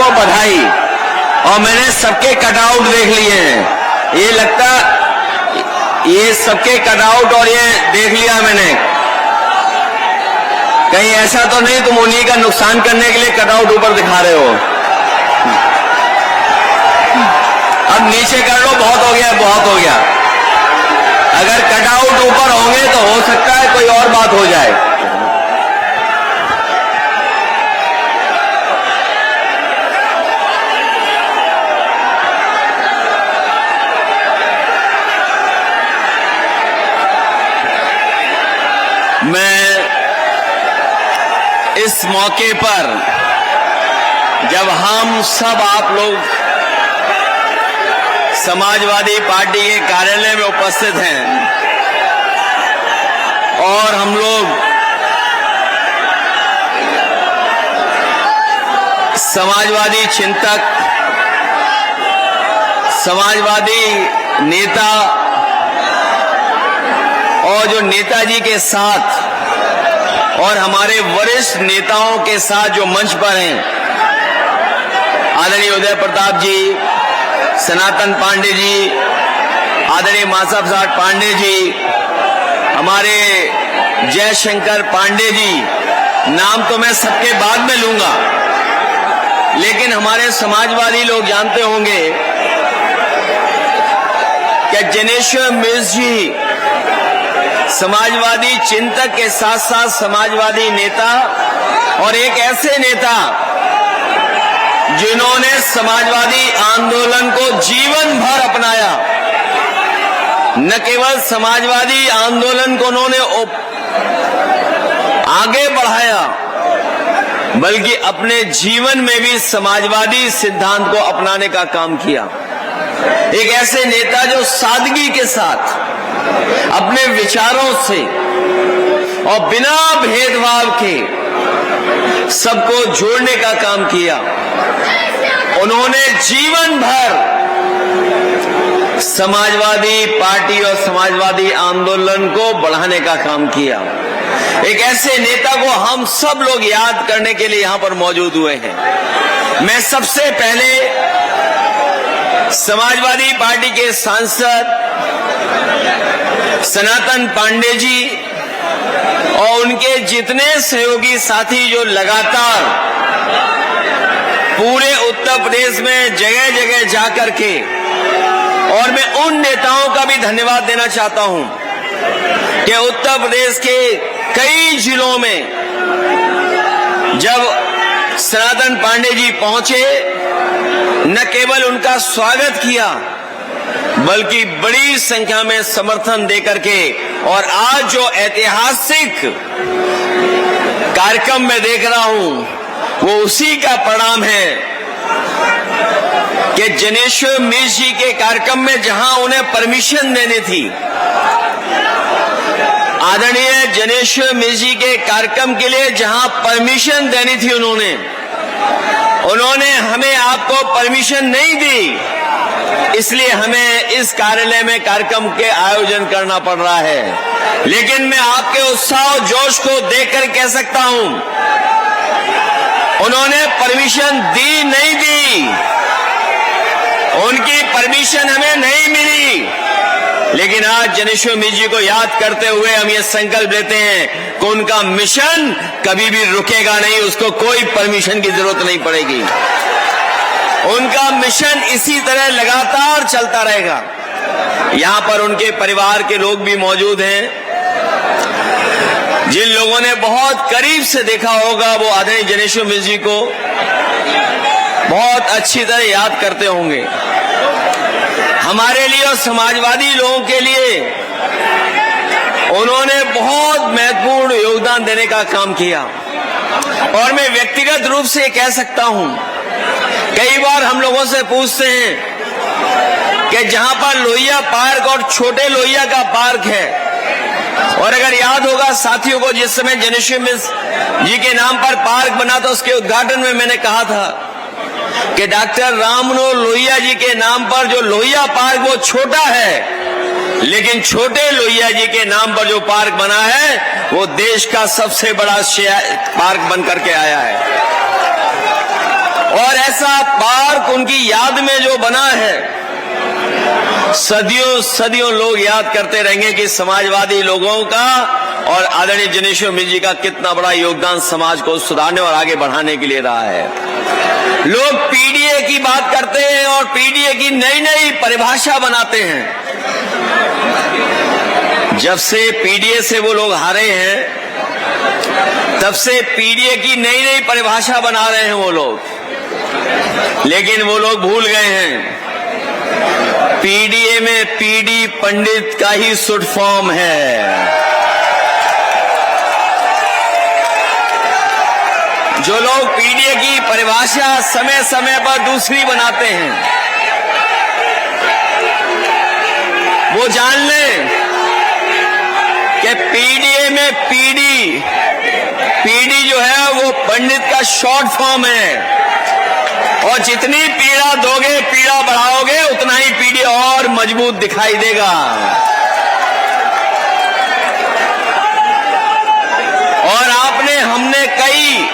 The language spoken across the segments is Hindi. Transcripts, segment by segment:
को बधाई। और मैंने सबके कटआउट देख लिए हैं, ये लगता ये सबके कटआउट और ये देख लिया मैंने, कहीं ऐसा तो नहीं तुम उन्हीं का नुकसान करने के लिए कटआउट ऊपर दिखा रहे हो। अब नीचे कर लो, बहुत हो गया, बहुत हो गया। अगर कटआउट ऊपर होंगे तो हो सकता है कोई और बात हो जाए। मैं इस मौके पर जब हम सब आप लोग समाजवादी पार्टी के कार्यालय में उपस्थित हैं और हम लोग समाजवादी चिंतक, समाजवादी नेता और जो नेताजी के साथ और हमारे वरिष्ठ नेताओं के साथ जो मंच पर हैं, आदरणीय उदय प्रताप जी, सनातन पांडे जी, आदरणीय माधव प्रसाद पांडे जी, हमारे जयशंकर पांडे जी, नाम तो मैं सबके बाद में लूंगा, लेकिन हमारे समाजवादी लोग जानते होंगे कि जनेश्वर मिश्र जी समाजवादी चिंतक के साथ साथ समाजवादी नेता और एक ऐसे नेता जिन्होंने समाजवादी आंदोलन को जीवन भर अपनाया। न केवल समाजवादी आंदोलन को उन्होंने आगे बढ़ाया, बल्कि अपने जीवन में भी समाजवादी सिद्धांत को अपनाने का काम किया। एक ऐसे नेता जो सादगी के साथ अपने विचारों से और बिना भेदभाव के सबको जोड़ने का काम किया। उन्होंने जीवन भर समाजवादी पार्टी और समाजवादी आंदोलन को बढ़ाने का काम किया। एक ऐसे नेता को हम सब लोग याद करने के लिए यहां पर मौजूद हुए हैं। मैं सबसे पहले समाजवादी पार्टी के सांसद सनातन पांडे जी और उनके जितने सहयोगी साथी जो लगातार पूरे उत्तर प्रदेश में जगह जगह जाकर के, और मैं उन नेताओं का भी धन्यवाद देना चाहता हूं कि उत्तर प्रदेश के कई जिलों में जब सनातन पांडे जी पहुंचे, न केवल उनका स्वागत किया बल्कि बड़ी संख्या में समर्थन देकर के, और आज जो ऐतिहासिक कार्यक्रम मैं देख रहा हूं वो उसी का परिणाम है कि जनेश्वर मिश्र जी के कार्यक्रम में जहां उन्हें परमिशन देनी थी, आदरणीय जनेश्वर मिश्र जी के कार्यक्रम के लिए जहां परमिशन देनी थी उन्होंने हमें आपको परमिशन नहीं दी, इसलिए हमें इस कार्यालय में कार्यक्रम के आयोजन करना पड़ रहा है। लेकिन मैं आपके उत्साह और जोश को देखकर कह सकता हूं, उन्होंने परमिशन दी नहीं दी, उनकी परमिशन हमें नहीं मिली। लेकिन आज जनेश्वर मिश्र जी को याद करते हुए हम ये संकल्प लेते हैं कि उनका मिशन कभी भी रुकेगा नहीं, उसको कोई परमिशन की जरूरत नहीं पड़ेगी। उनका मिशन इसी तरह लगातार चलता रहेगा। यहां पर उनके परिवार के लोग भी मौजूद हैं। जिन लोगों ने बहुत करीब से देखा होगा वो आदरणीय जनेश्वर मिश्र जी को बहुत अच्छी तरह याद करते होंगे। हमारे लिए और समाजवादी लोगों के लिए उन्होंने बहुत महत्वपूर्ण योगदान देने का काम किया। और मैं व्यक्तिगत रूप से कह सकता हूं, कई बार हम लोगों से पूछते हैं कि जहां पर लोहिया पार्क और छोटे लोहिया का पार्क है, और अगर याद होगा साथियों को, जिस समय जनेश्वर मिश्र जी के नाम पर पार्क बना था उसके उद्घाटन में मैंने कहा था कि डॉक्टर राममनोहर लोहिया जी के नाम पर जो लोहिया पार्क वो छोटा है, लेकिन छोटे लोहिया जी के नाम पर जो पार्क बना है वो देश का सबसे बड़ा पार्क बन करके आया है। और ऐसा पार्क उनकी याद में जो बना है, सदियों सदियों लोग याद करते रहेंगे कि समाजवादी लोगों का और आदरणीय जिनेश्वर मिश्र जी का कितना बड़ा योगदान समाज को सुधारने और आगे बढ़ाने के लिए रहा है। लोग पीडीए की बात करते हैं और पीडीए की नई नई परिभाषा बनाते हैं। जब से पीडीए से वो लोग हारे हैं, तब से पीडीए की नई नई परिभाषा बना रहे हैं वो लोग, लेकिन वो लोग भूल गए हैं पीडीए में पीडी पंडित का ही शुड फॉर्म है। जो लोग पीडीए की परिभाषा समय समय पर दूसरी बनाते हैं, वो जान लें कि पीडीए में पीडी जो है वो पंडित का शॉर्ट फॉर्म है, और जितनी पीड़ा दोगे, पीड़ा बढ़ाओगे, उतना ही पीडी और मजबूत दिखाई देगा। और हमने कई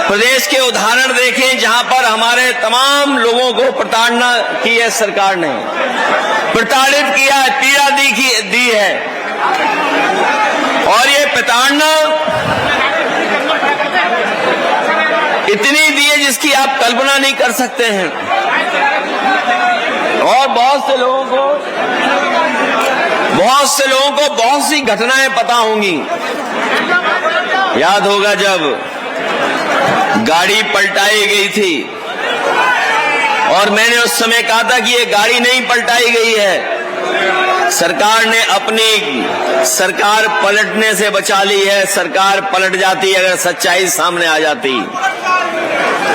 प्रदेश के उदाहरण देखे जहां पर हमारे तमाम लोगों को प्रताड़ना की है, सरकार ने प्रताड़ित किया है, पीड़ा दी है। और ये प्रताड़ना इतनी दी है जिसकी आप कल्पना नहीं कर सकते हैं। और बहुत से लोगों को बहुत सी घटनाएं पता होंगी। याद होगा जब गाड़ी पलटाई गई थी, और मैंने उस समय कहा था कि ये गाड़ी नहीं पलटाई गई है, सरकार ने अपनी सरकार पलटने से बचा ली है। सरकार पलट जाती अगर सच्चाई सामने आ जाती।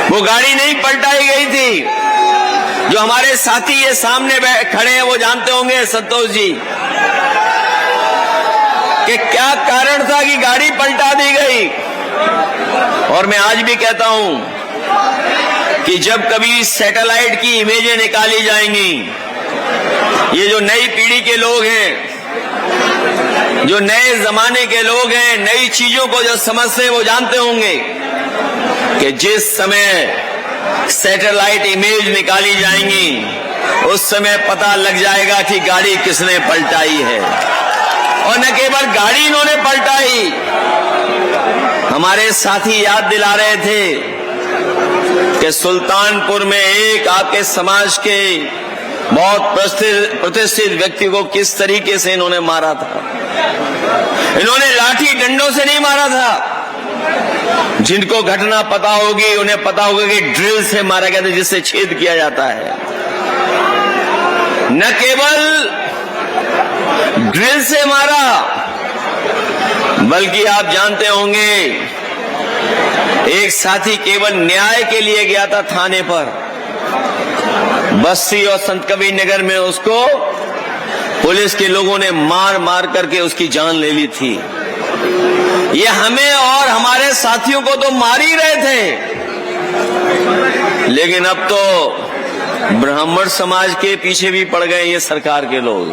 वो गाड़ी नहीं पलटाई गई थी। जो हमारे साथी ये सामने खड़े हैं वो जानते होंगे, संतोष जी, कि क्या कारण था कि गाड़ी पलटा दी गई। और मैं आज भी कहता हूं कि जब कभी सैटेलाइट की इमेजें निकाली जाएंगी, ये जो नई पीढ़ी के लोग हैं, जो नए जमाने के लोग हैं, नई चीजों को जो समझते हैं, वो जानते होंगे कि जिस समय सैटेलाइट इमेज निकाली जाएंगी, उस समय पता लग जाएगा कि गाड़ी किसने पलटाई है। और न केवल गाड़ी इन्होंने पलटाई, हमारे साथी याद दिला रहे थे कि सुल्तानपुर में एक आपके समाज के बहुत प्रतिष्ठित व्यक्ति को किस तरीके से इन्होंने मारा था। इन्होंने लाठी डंडों से नहीं मारा था। जिनको घटना पता होगी उन्हें पता होगा कि ड्रिल से मारा गया था, जिससे छेद किया जाता है। न केवल ड्रिल से मारा, बल्कि आप जानते होंगे एक साथी केवल न्याय के लिए गया था थाने पर। बस्ती और संत कबीर नगर में उसको पुलिस के लोगों ने मार मार करके उसकी जान ले ली थी। ये हमें और हमारे साथियों को तो मार ही रहे थे, लेकिन अब तो ब्राह्मण समाज के पीछे भी पड़ गए ये सरकार के लोग।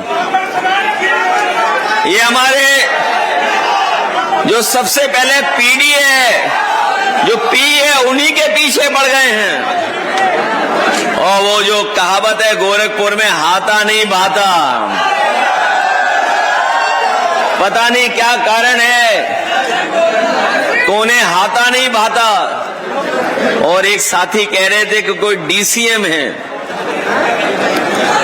ये हमारे जो सबसे पहले पीढ़ी है, जो पी है, उन्हीं के पीछे पड़ गए हैं। और वो जो कहावत है गोरखपुर में, हाथा नहीं भाता, पता नहीं क्या कारण है, कोने हाथा नहीं भाता। और एक साथी कह रहे थे कि कोई डीसीएम है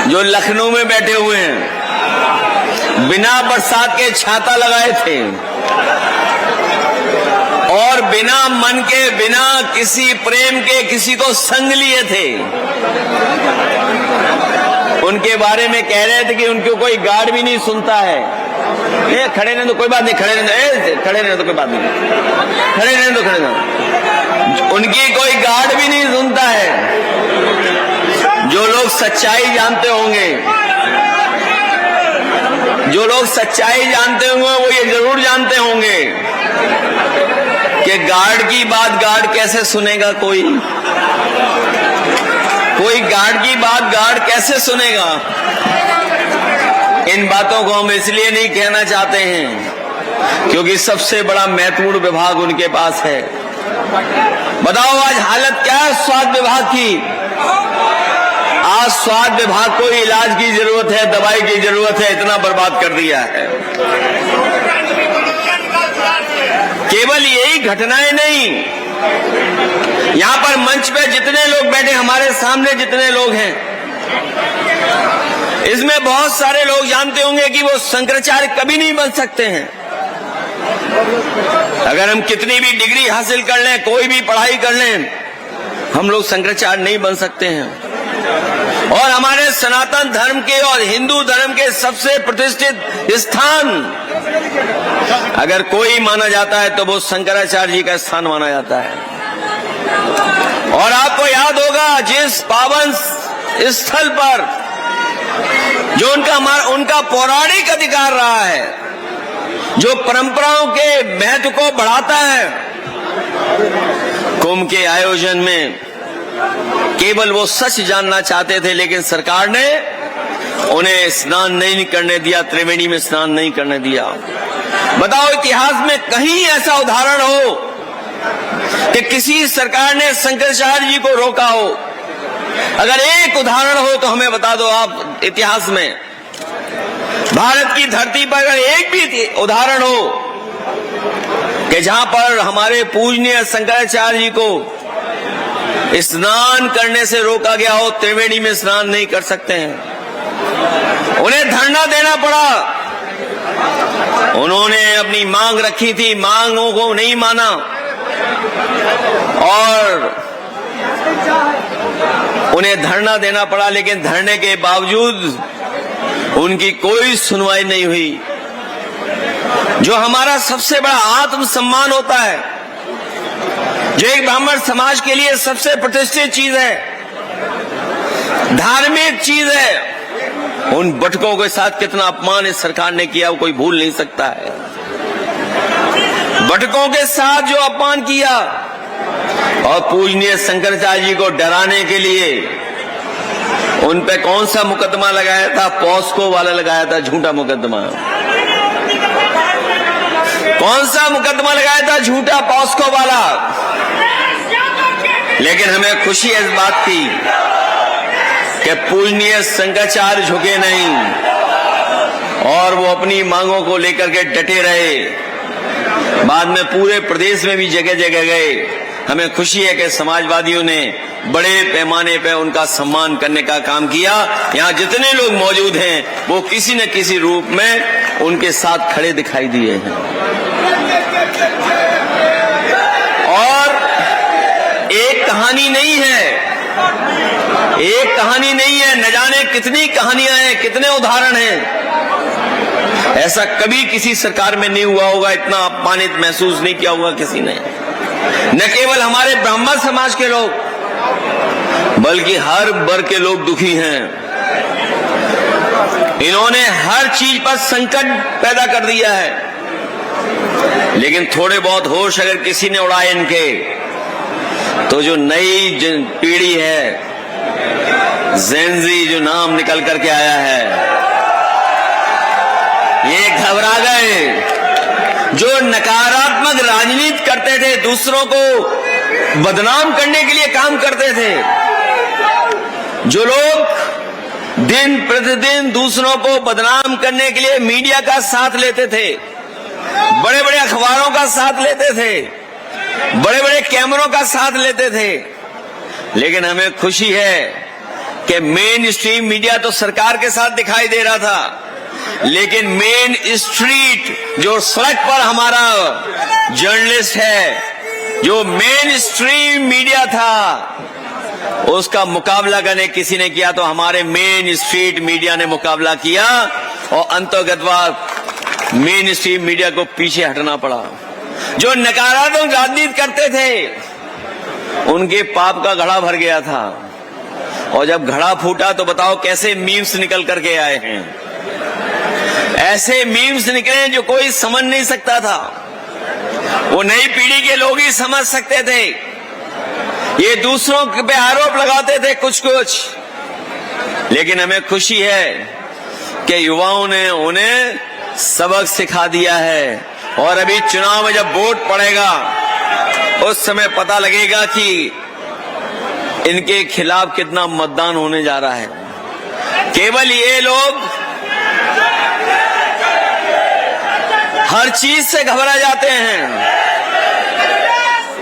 जो लखनऊ में बैठे हुए हैं, बिना बरसात के छाता लगाए थे और बिना मन के, बिना किसी प्रेम के किसी को संग लिए थे। उनके बारे में कह रहे थे कि उनको कोई गार्ड भी नहीं सुनता है। ये खड़े रहने तो कोई बात नहीं, खड़े रहने, खड़े रहने तो कोई बात नहीं, खड़े रहने तो खड़े रहने। उनकी कोई गार्ड भी नहीं सुनता है। जो लोग सच्चाई जानते होंगे, जो लोग सच्चाई जानते होंगे, वो ये जरूर जानते होंगे कि गार्ड की बात गार्ड कैसे सुनेगा। कोई गार्ड की बात गार्ड कैसे सुनेगा। इन बातों को हम इसलिए नहीं कहना चाहते हैं क्योंकि सबसे बड़ा महत्वपूर्ण विभाग उनके पास है। बताओ आज हालत क्या है स्वास्थ्य विभाग की। आज स्वास्थ्य विभाग को इलाज की जरूरत है, दवाई की जरूरत है, इतना बर्बाद कर दिया है। केवल यही घटनाएं नहीं, यहां पर मंच पे जितने लोग बैठे, हमारे सामने जितने लोग हैं, इसमें बहुत सारे लोग जानते होंगे कि वो शंकराचार्य कभी नहीं बन सकते हैं। अगर हम कितनी भी डिग्री हासिल कर लें, कोई भी पढ़ाई कर लें, हम लोग शंकराचार्य नहीं बन सकते हैं। और हमारे सनातन धर्म के और हिंदू धर्म के सबसे प्रतिष्ठित स्थान अगर कोई माना जाता है तो वो शंकराचार्य जी का स्थान माना जाता है। और आपको याद होगा जिस पावन स्थल पर जो उनका पौराणिक अधिकार रहा है, जो परंपराओं के महत्व को बढ़ाता है, कुंभ के आयोजन में केवल वो सच जानना चाहते थे, लेकिन सरकार ने उन्हें स्नान नहीं करने दिया, त्रिवेणी में स्नान नहीं करने दिया। बताओ इतिहास में कहीं ऐसा उदाहरण हो कि किसी सरकार ने शंकराचार्य जी को रोका हो? अगर एक उदाहरण हो तो हमें बता दो आप। इतिहास में भारत की धरती पर अगर एक भी उदाहरण हो कि जहां पर हमारे पूजनीय शंकराचार्य जी को स्नान करने से रोका गया हो, त्रिवेणी में स्नान नहीं कर सकते हैं, उन्हें धरना देना पड़ा। उन्होंने अपनी मांग रखी थी, मांगों को नहीं माना और उन्हें धरना देना पड़ा, लेकिन धरने के बावजूद उनकी कोई सुनवाई नहीं हुई। जो हमारा सबसे बड़ा आत्मसम्मान होता है, जो एक ब्राह्मण समाज के लिए सबसे प्रतिष्ठित चीज है, धार्मिक चीज है, उन बटकों के साथ कितना अपमान इस सरकार ने किया वो कोई भूल नहीं सकता है। बटकों के साथ जो अपमान किया, और पूजनीय शंकराचार्य जी को डराने के लिए उन पे कौन सा मुकदमा लगाया था? पॉस्को वाला लगाया था, झूठा मुकदमा। कौन सा मुकदमा लगाया था? झूठा पॉस्को वाला। लेकिन हमें खुशी है इस बात की कि पूजनीय शंकराचार्य झुके नहीं और वो अपनी मांगों को लेकर के डटे रहे। बाद में पूरे प्रदेश में भी जगह जगह गए। हमें खुशी है कि समाजवादियों ने बड़े पैमाने पर उनका सम्मान करने का काम किया। यहाँ जितने लोग मौजूद हैं वो किसी न किसी रूप में उनके साथ खड़े दिखाई दिए हैं। और एक कहानी नहीं है, एक कहानी नहीं है, न जाने कितनी कहानियां हैं, कितने उदाहरण हैं। ऐसा कभी किसी सरकार में नहीं हुआ होगा, इतना अपमानित महसूस नहीं किया होगा किसी ने। न केवल हमारे ब्राह्मण समाज के लोग, बल्कि हर वर्ग के लोग दुखी हैं। इन्होंने हर चीज पर संकट पैदा कर दिया है। लेकिन थोड़े बहुत होश अगर किसी ने उड़ाए इनके, तो जो नई पीढ़ी है, जेनजी जो नाम निकल करके आया है, ये घबरा गए। जो नकारात्मक राजनीति करते थे, दूसरों को बदनाम करने के लिए काम करते थे, जो लोग दिन प्रतिदिन दूसरों को बदनाम करने के लिए मीडिया का साथ लेते थे, बड़े बड़े अखबारों का साथ लेते थे, बड़े बड़े कैमरों का साथ लेते थे। लेकिन हमें खुशी है कि मेन स्ट्रीम मीडिया तो सरकार के साथ दिखाई दे रहा था, लेकिन मेन स्ट्रीट जो सड़क पर हमारा जर्नलिस्ट है, जो मेन स्ट्रीम मीडिया था, उसका मुकाबला करने किसी ने किया तो हमारे मेन स्ट्रीट मीडिया ने मुकाबला किया और अंतर्गतवाद मेन स्ट्रीम मीडिया को पीछे हटना पड़ा। जो नकारात्मक राजनीति करते थे उनके पाप का घड़ा भर गया था, और जब घड़ा फूटा तो बताओ कैसे मीम्स निकल करके आए हैं। ऐसे मीम्स निकले जो कोई समझ नहीं सकता था, वो नई पीढ़ी के लोग ही समझ सकते थे। ये दूसरों पे आरोप लगाते थे कुछ कुछ, लेकिन हमें खुशी है कि युवाओं ने उन्हें सबक सिखा दिया है। और अभी चुनाव में जब वोट पड़ेगा उस समय पता लगेगा कि इनके खिलाफ कितना मतदान होने जा रहा है। केवल ये लोग हर चीज से घबरा जाते हैं।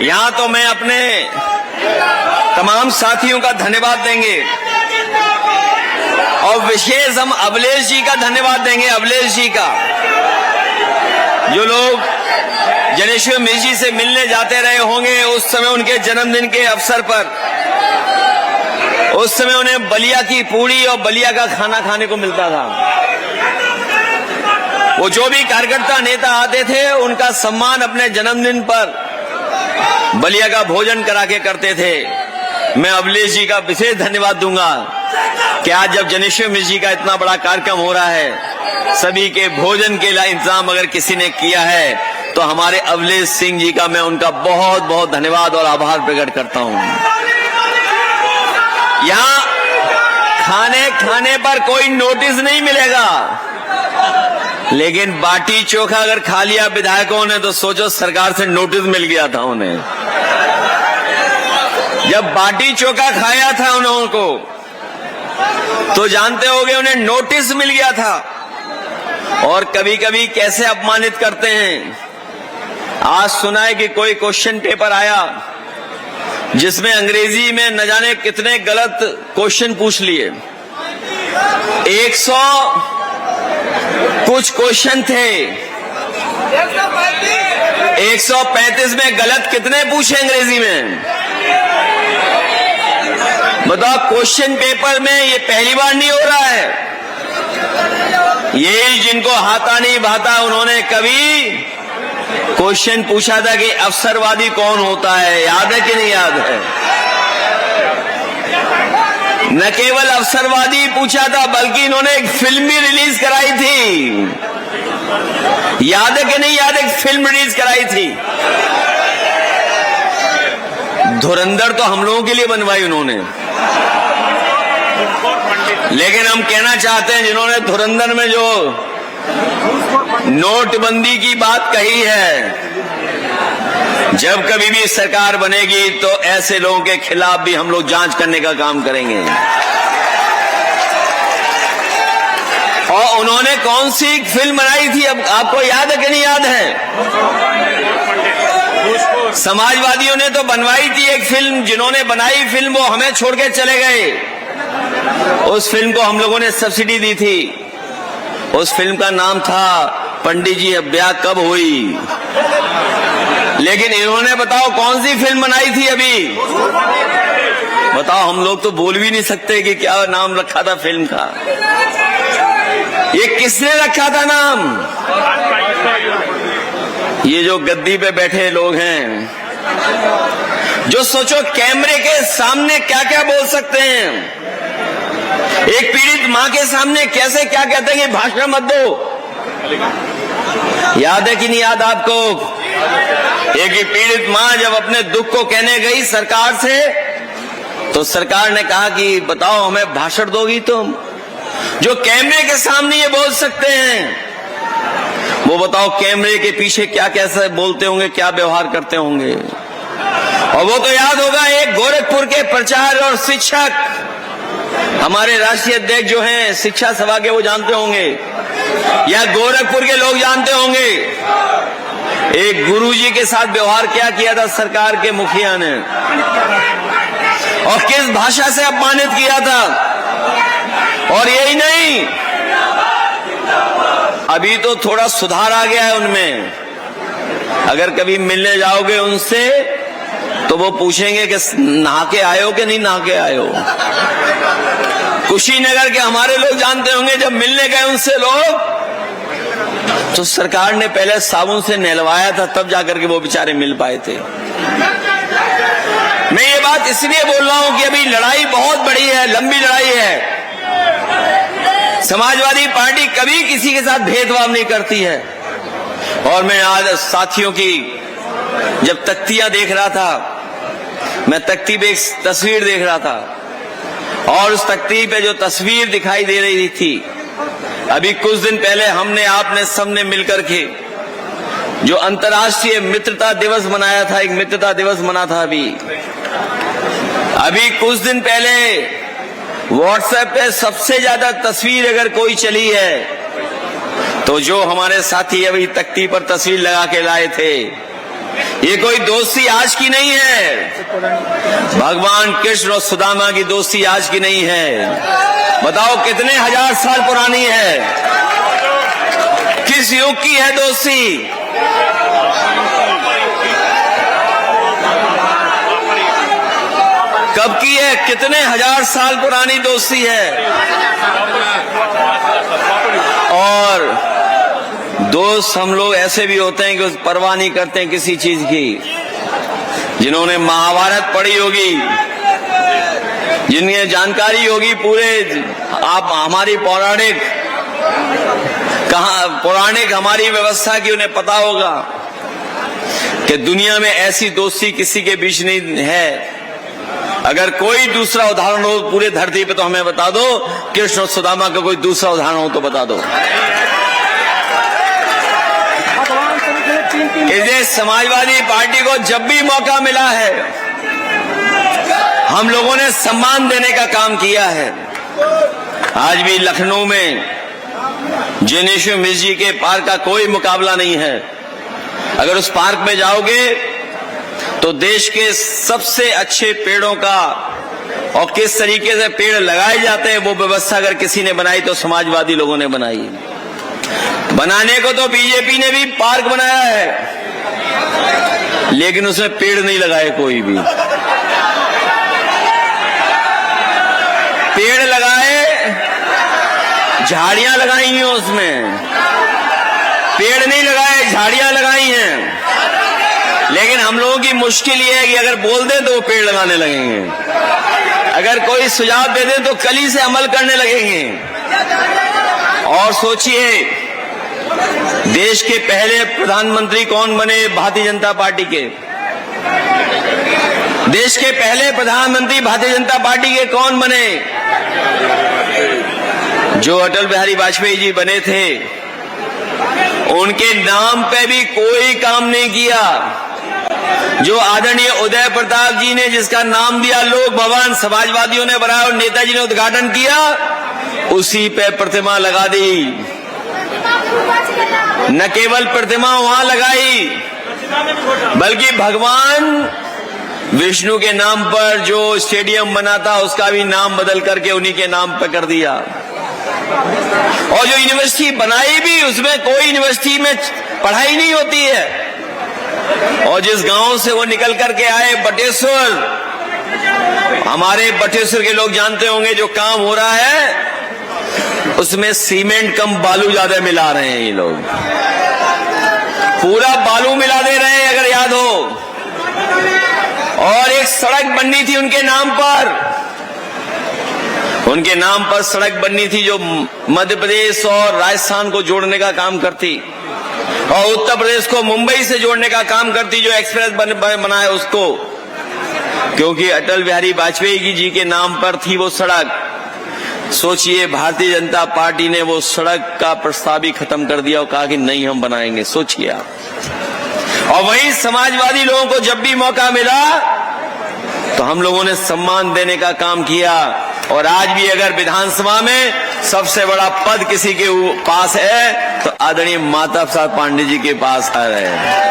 यहां तो मैं अपने तमाम साथियों का धन्यवाद देंगे और विशेष हम अवलेश जी का धन्यवाद देंगे। अवलेश जी का, जो लोग जनेश्वर मिश्र जी से मिलने जाते रहे होंगे उस समय उनके जन्मदिन के अवसर पर, उस समय उन्हें बलिया की पूड़ी और बलिया का खाना खाने को मिलता था। वो जो भी कार्यकर्ता नेता आते थे उनका सम्मान अपने जन्मदिन पर बलिया का भोजन करा के करते थे। मैं अवलेश जी का विशेष धन्यवाद दूंगा कि आज जब जनेश्वर मिश्र जी का इतना बड़ा कार्यक्रम हो रहा है, सभी के भोजन के लिए इंतजाम अगर किसी ने किया है तो हमारे अवलेश सिंह जी का मैं उनका बहुत बहुत धन्यवाद और आभार प्रकट करता हूं। यहां खाने पर कोई नोटिस नहीं मिलेगा, लेकिन बाटी चोखा अगर खा लिया विधायकों ने तो सोचो सरकार से नोटिस मिल गया था उन्हें। जब बाटी चोखा खाया था उनको तो जानते होंगे उन्हें नोटिस मिल गया था। और कभी कभी कैसे अपमानित करते हैं। आज सुना है कि कोई क्वेश्चन पेपर आया जिसमें अंग्रेजी में न जाने कितने गलत क्वेश्चन पूछ लिए। 100 कुछ क्वेश्चन थे, 135 में गलत कितने पूछे अंग्रेजी में? बताओ, क्वेश्चन पेपर में ये पहली बार नहीं हो रहा है। ये जिनको हाथा नहीं भाता उन्होंने कभी क्वेश्चन पूछा था कि अवसरवादी कौन होता है, याद है कि नहीं याद है? न केवल अवसरवादी पूछा था बल्कि इन्होंने एक फिल्म भी रिलीज कराई थी। याद है कि नहीं याद? एक फिल्म रिलीज कराई थी। धुरंधर तो हम लोगों के लिए बनवाई उन्होंने, लेकिन हम कहना चाहते हैं जिन्होंने धुरंधर में जो नोटबंदी की बात कही है, जब कभी भी सरकार बनेगी तो ऐसे लोगों के खिलाफ भी हम लोग जांच करने का काम करेंगे। और उन्होंने कौन सी फिल्म बनाई थी, अब आपको याद है कि नहीं याद है? समाजवादियों ने तो बनवाई थी एक फिल्म। जिन्होंने बनाई फिल्म वो हमें छोड़ के चले गए। उस फिल्म को हम लोगों ने सब्सिडी दी थी। उस फिल्म का नाम था पंडित जी अब ब्याह कब हुई। लेकिन इन्होंने बताओ कौन सी फिल्म बनाई थी अभी? बताओ, हम लोग तो बोल भी नहीं सकते कि क्या नाम रखा था फिल्म का। ये किसने रखा था नाम? ये जो गद्दी पे बैठे लोग हैं, जो सोचो कैमरे के सामने क्या क्या बोल सकते हैं। एक पीड़ित मां के सामने कैसे क्या कहते हैं कि भाषण मत दो। याद है कि नहीं याद आपको? एक पीड़ित मां जब अपने दुख को कहने गई सरकार से, तो सरकार ने कहा कि बताओ हमें भाषण दोगी तुम? जो कैमरे के सामने ये बोल सकते हैं, वो बताओ कैमरे के पीछे क्या कैसे बोलते होंगे, क्या व्यवहार करते होंगे। और वो तो याद होगा, एक गोरखपुर के प्रचार और शिक्षक, हमारे राष्ट्रीय अध्यक्ष जो हैं शिक्षा सभा के, वो जानते होंगे, या गोरखपुर के लोग जानते होंगे, एक गुरुजी के साथ व्यवहार क्या किया था सरकार के मुखिया ने, और किस भाषा से अपमानित किया था। और यही नहीं, अभी तो थोड़ा सुधार आ गया है उनमें। अगर कभी मिलने जाओगे उनसे तो वो पूछेंगे कि नहा के आए हो कि नहीं नहा के आए हो। कुशीनगर के हमारे लोग जानते होंगे, जब मिलने गए उनसे लोग, तो सरकार ने पहले साबुन से नहलवाया था, तब जाकर के वो बेचारे मिल पाए थे। मैं ये बात इसलिए बोल रहा हूं कि अभी लड़ाई बहुत बड़ी है, लंबी लड़ाई है। समाजवादी पार्टी कभी किसी के साथ भेदभाव नहीं करती है। और मैं आज साथियों की जब तख्तियां देख रहा था, मैं तख्ती पे एक तस्वीर देख रहा था, और उस तख्ती पे जो तस्वीर दिखाई दे रही थी, अभी कुछ दिन पहले हमने आपने सबने मिलकर के जो अंतर्राष्ट्रीय मित्रता दिवस मनाया था, एक मित्रता दिवस मना था अभी कुछ दिन पहले व्हाट्सएप पे सबसे ज्यादा तस्वीर अगर कोई चली है तो जो हमारे साथी अभी तख्ती पर तस्वीर लगा के लाए थे, ये कोई दोस्ती आज की नहीं है। भगवान कृष्ण और सुदामा की दोस्ती आज की नहीं है। बताओ कितने हजार साल पुरानी है, किस युग की है दोस्ती? कब की है? कितने हजार साल पुरानी दोस्ती है। और दोस्त हम लोग ऐसे भी होते हैं कि परवाह नहीं करते हैं किसी चीज की। जिन्होंने महाभारत पढ़ी होगी, जिन्हें जानकारी होगी पूरे, आप हमारी पौराणिक हमारी व्यवस्था की, उन्हें पता होगा कि दुनिया में ऐसी दोस्ती किसी के बीच नहीं है। अगर कोई दूसरा उदाहरण हो पूरे धरती पे तो हमें बता दो। कृष्ण और सुदामा का कोई दूसरा उदाहरण हो तो बता दो। इसे समाजवादी पार्टी को जब भी मौका मिला है, हम लोगों ने सम्मान देने का काम किया है। आज भी लखनऊ में जिनेश्वर मिश्र जी के पार्क का कोई मुकाबला नहीं है। अगर उस पार्क में जाओगे तो देश के सबसे अच्छे पेड़ों का और किस तरीके से पेड़ लगाए जाते हैं वो व्यवस्था अगर किसी ने बनाई तो समाजवादी लोगों ने बनाई। बनाने को तो बीजेपी ने भी पार्क बनाया है, लेकिन उसमें पेड़ नहीं लगाए कोई भी। पेड़ लगाए, झाड़ियां लगाई हैं उसमें। पेड़ नहीं लगाए, झाड़ियां लगाई हैं। लेकिन हम लोगों की मुश्किल ये है कि अगर बोल दें तो वो पेड़ लगाने लगेंगे, अगर कोई सुझाव दे दें तो कली से अमल करने लगेंगे। और सोचिए, देश के पहले प्रधानमंत्री कौन बने? भारतीय जनता पार्टी के। देश के पहले प्रधानमंत्री भारतीय जनता पार्टी के कौन बने? जो अटल बिहारी वाजपेयी जी बने थे, उनके नाम पे भी कोई काम नहीं किया। जो आदरणीय उदय प्रताप जी ने जिसका नाम दिया लोक भवन, समाजवादियों ने बनाया और नेताजी ने उद्घाटन किया, उसी पे प्रतिमा लगा दी। न केवल प्रतिमा वहां लगाई, बल्कि भगवान विष्णु के नाम पर जो स्टेडियम बना था उसका भी नाम बदल करके उन्हीं के नाम पर कर दिया। और जो यूनिवर्सिटी बनाई भी, उसमें कोई यूनिवर्सिटी में पढ़ाई नहीं होती है। और जिस गांव से वो निकल करके आए, बटेश्वर, हमारे बटेश्वर के लोग जानते होंगे जो काम हो रहा है उसमें सीमेंट कम बालू ज्यादा मिला रहे हैं। ये लोग पूरा बालू मिला दे रहे हैं, अगर याद हो। और एक सड़क बननी थी उनके नाम पर, उनके नाम पर सड़क बननी थी जो मध्य प्रदेश और राजस्थान को जोड़ने का काम करती, और उत्तर प्रदेश को मुंबई से जोड़ने का काम करती, जो एक्सप्रेस बना है उसको। क्योंकि अटल बिहारी वाजपेयी जी के नाम पर थी वो सड़क। सोचिए, भारतीय जनता पार्टी ने वो सड़क का प्रस्ताव ही खत्म कर दिया और कहा कि नहीं हम बनाएंगे। सोचिए आप। और वहीं समाजवादी लोगों को जब भी मौका मिला तो हम लोगों ने सम्मान देने का काम किया। और आज भी अगर विधानसभा में सबसे बड़ा पद किसी के पास है तो आदरणीय माता प्रसाद पांडे जी के पास आ रहे हैं।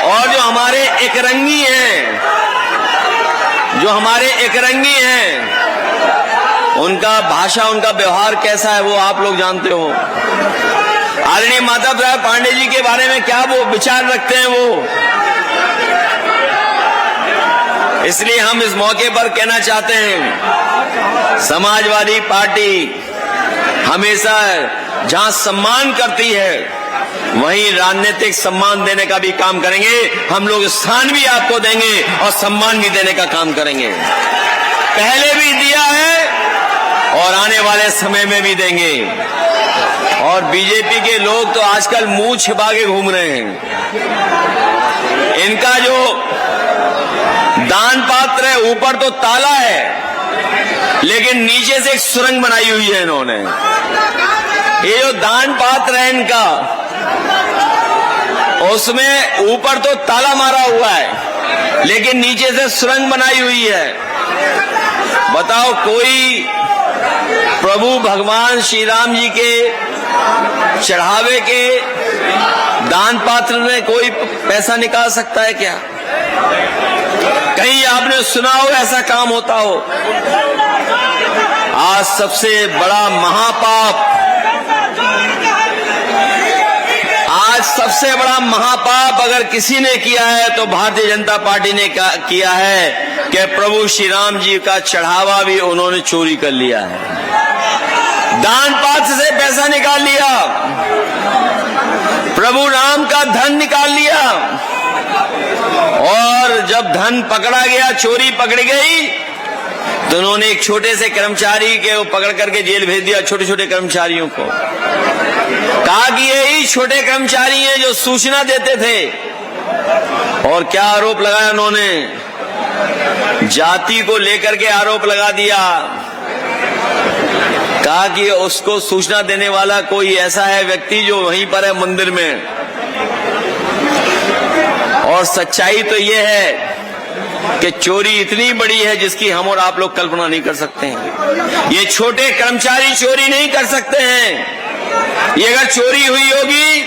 और जो हमारे एकरंगी हैं, उनका भाषा, उनका व्यवहार कैसा है वो आप लोग जानते हो। आदरणीय माता प्रसाद पांडे जी के बारे में क्या वो विचार रखते हैं वो। इसलिए हम इस मौके पर कहना चाहते हैं, समाजवादी पार्टी हमेशा जहां सम्मान करती है वहीं राजनीतिक सम्मान देने का भी काम करेंगे। हम लोग स्थान भी आपको देंगे और सम्मान भी देने का काम करेंगे। पहले भी दिया है और आने वाले समय में भी देंगे। और बीजेपी के लोग तो आजकल मुंह छिपा के घूम रहे हैं। इनका जो दान पात्र है ऊपर तो ताला है, लेकिन नीचे से एक सुरंग बनाई हुई है इन्होंने। ये जो दान पात्र है इनका, उसमें ऊपर तो ताला मारा हुआ है, लेकिन नीचे से सुरंग बनाई हुई है। बताओ, कोई प्रभु भगवान श्री राम जी के चढ़ावे के दान पात्र में कोई पैसा निकाल सकता है क्या? कहीं आपने सुना हो ऐसा काम होता हो? आज सबसे बड़ा महापाप, सबसे बड़ा महापाप अगर किसी ने किया है तो भारतीय जनता पार्टी ने किया है कि प्रभु श्री राम जी का चढ़ावा भी उन्होंने चोरी कर लिया है, दान पात्र से पैसा निकाल लिया, प्रभु राम का धन निकाल लिया। और जब धन पकड़ा गया, चोरी पकड़ी गई, तो उन्होंने एक छोटे से कर्मचारी के वो पकड़ करके जेल भेज दिया, छोटे छोटे कर्मचारियों को। कहा कि यही छोटे कर्मचारी हैं जो सूचना देते थे। और क्या आरोप लगाया उन्होंने? जाति को लेकर के आरोप लगा दिया। कहा कि उसको सूचना देने वाला कोई ऐसा है व्यक्ति जो वहीं पर है मंदिर में। और सच्चाई तो ये है कि चोरी इतनी बड़ी है जिसकी हम और आप लोग कल्पना नहीं कर सकते हैं। ये छोटे कर्मचारी चोरी नहीं कर सकते हैं। ये अगर चोरी हुई होगी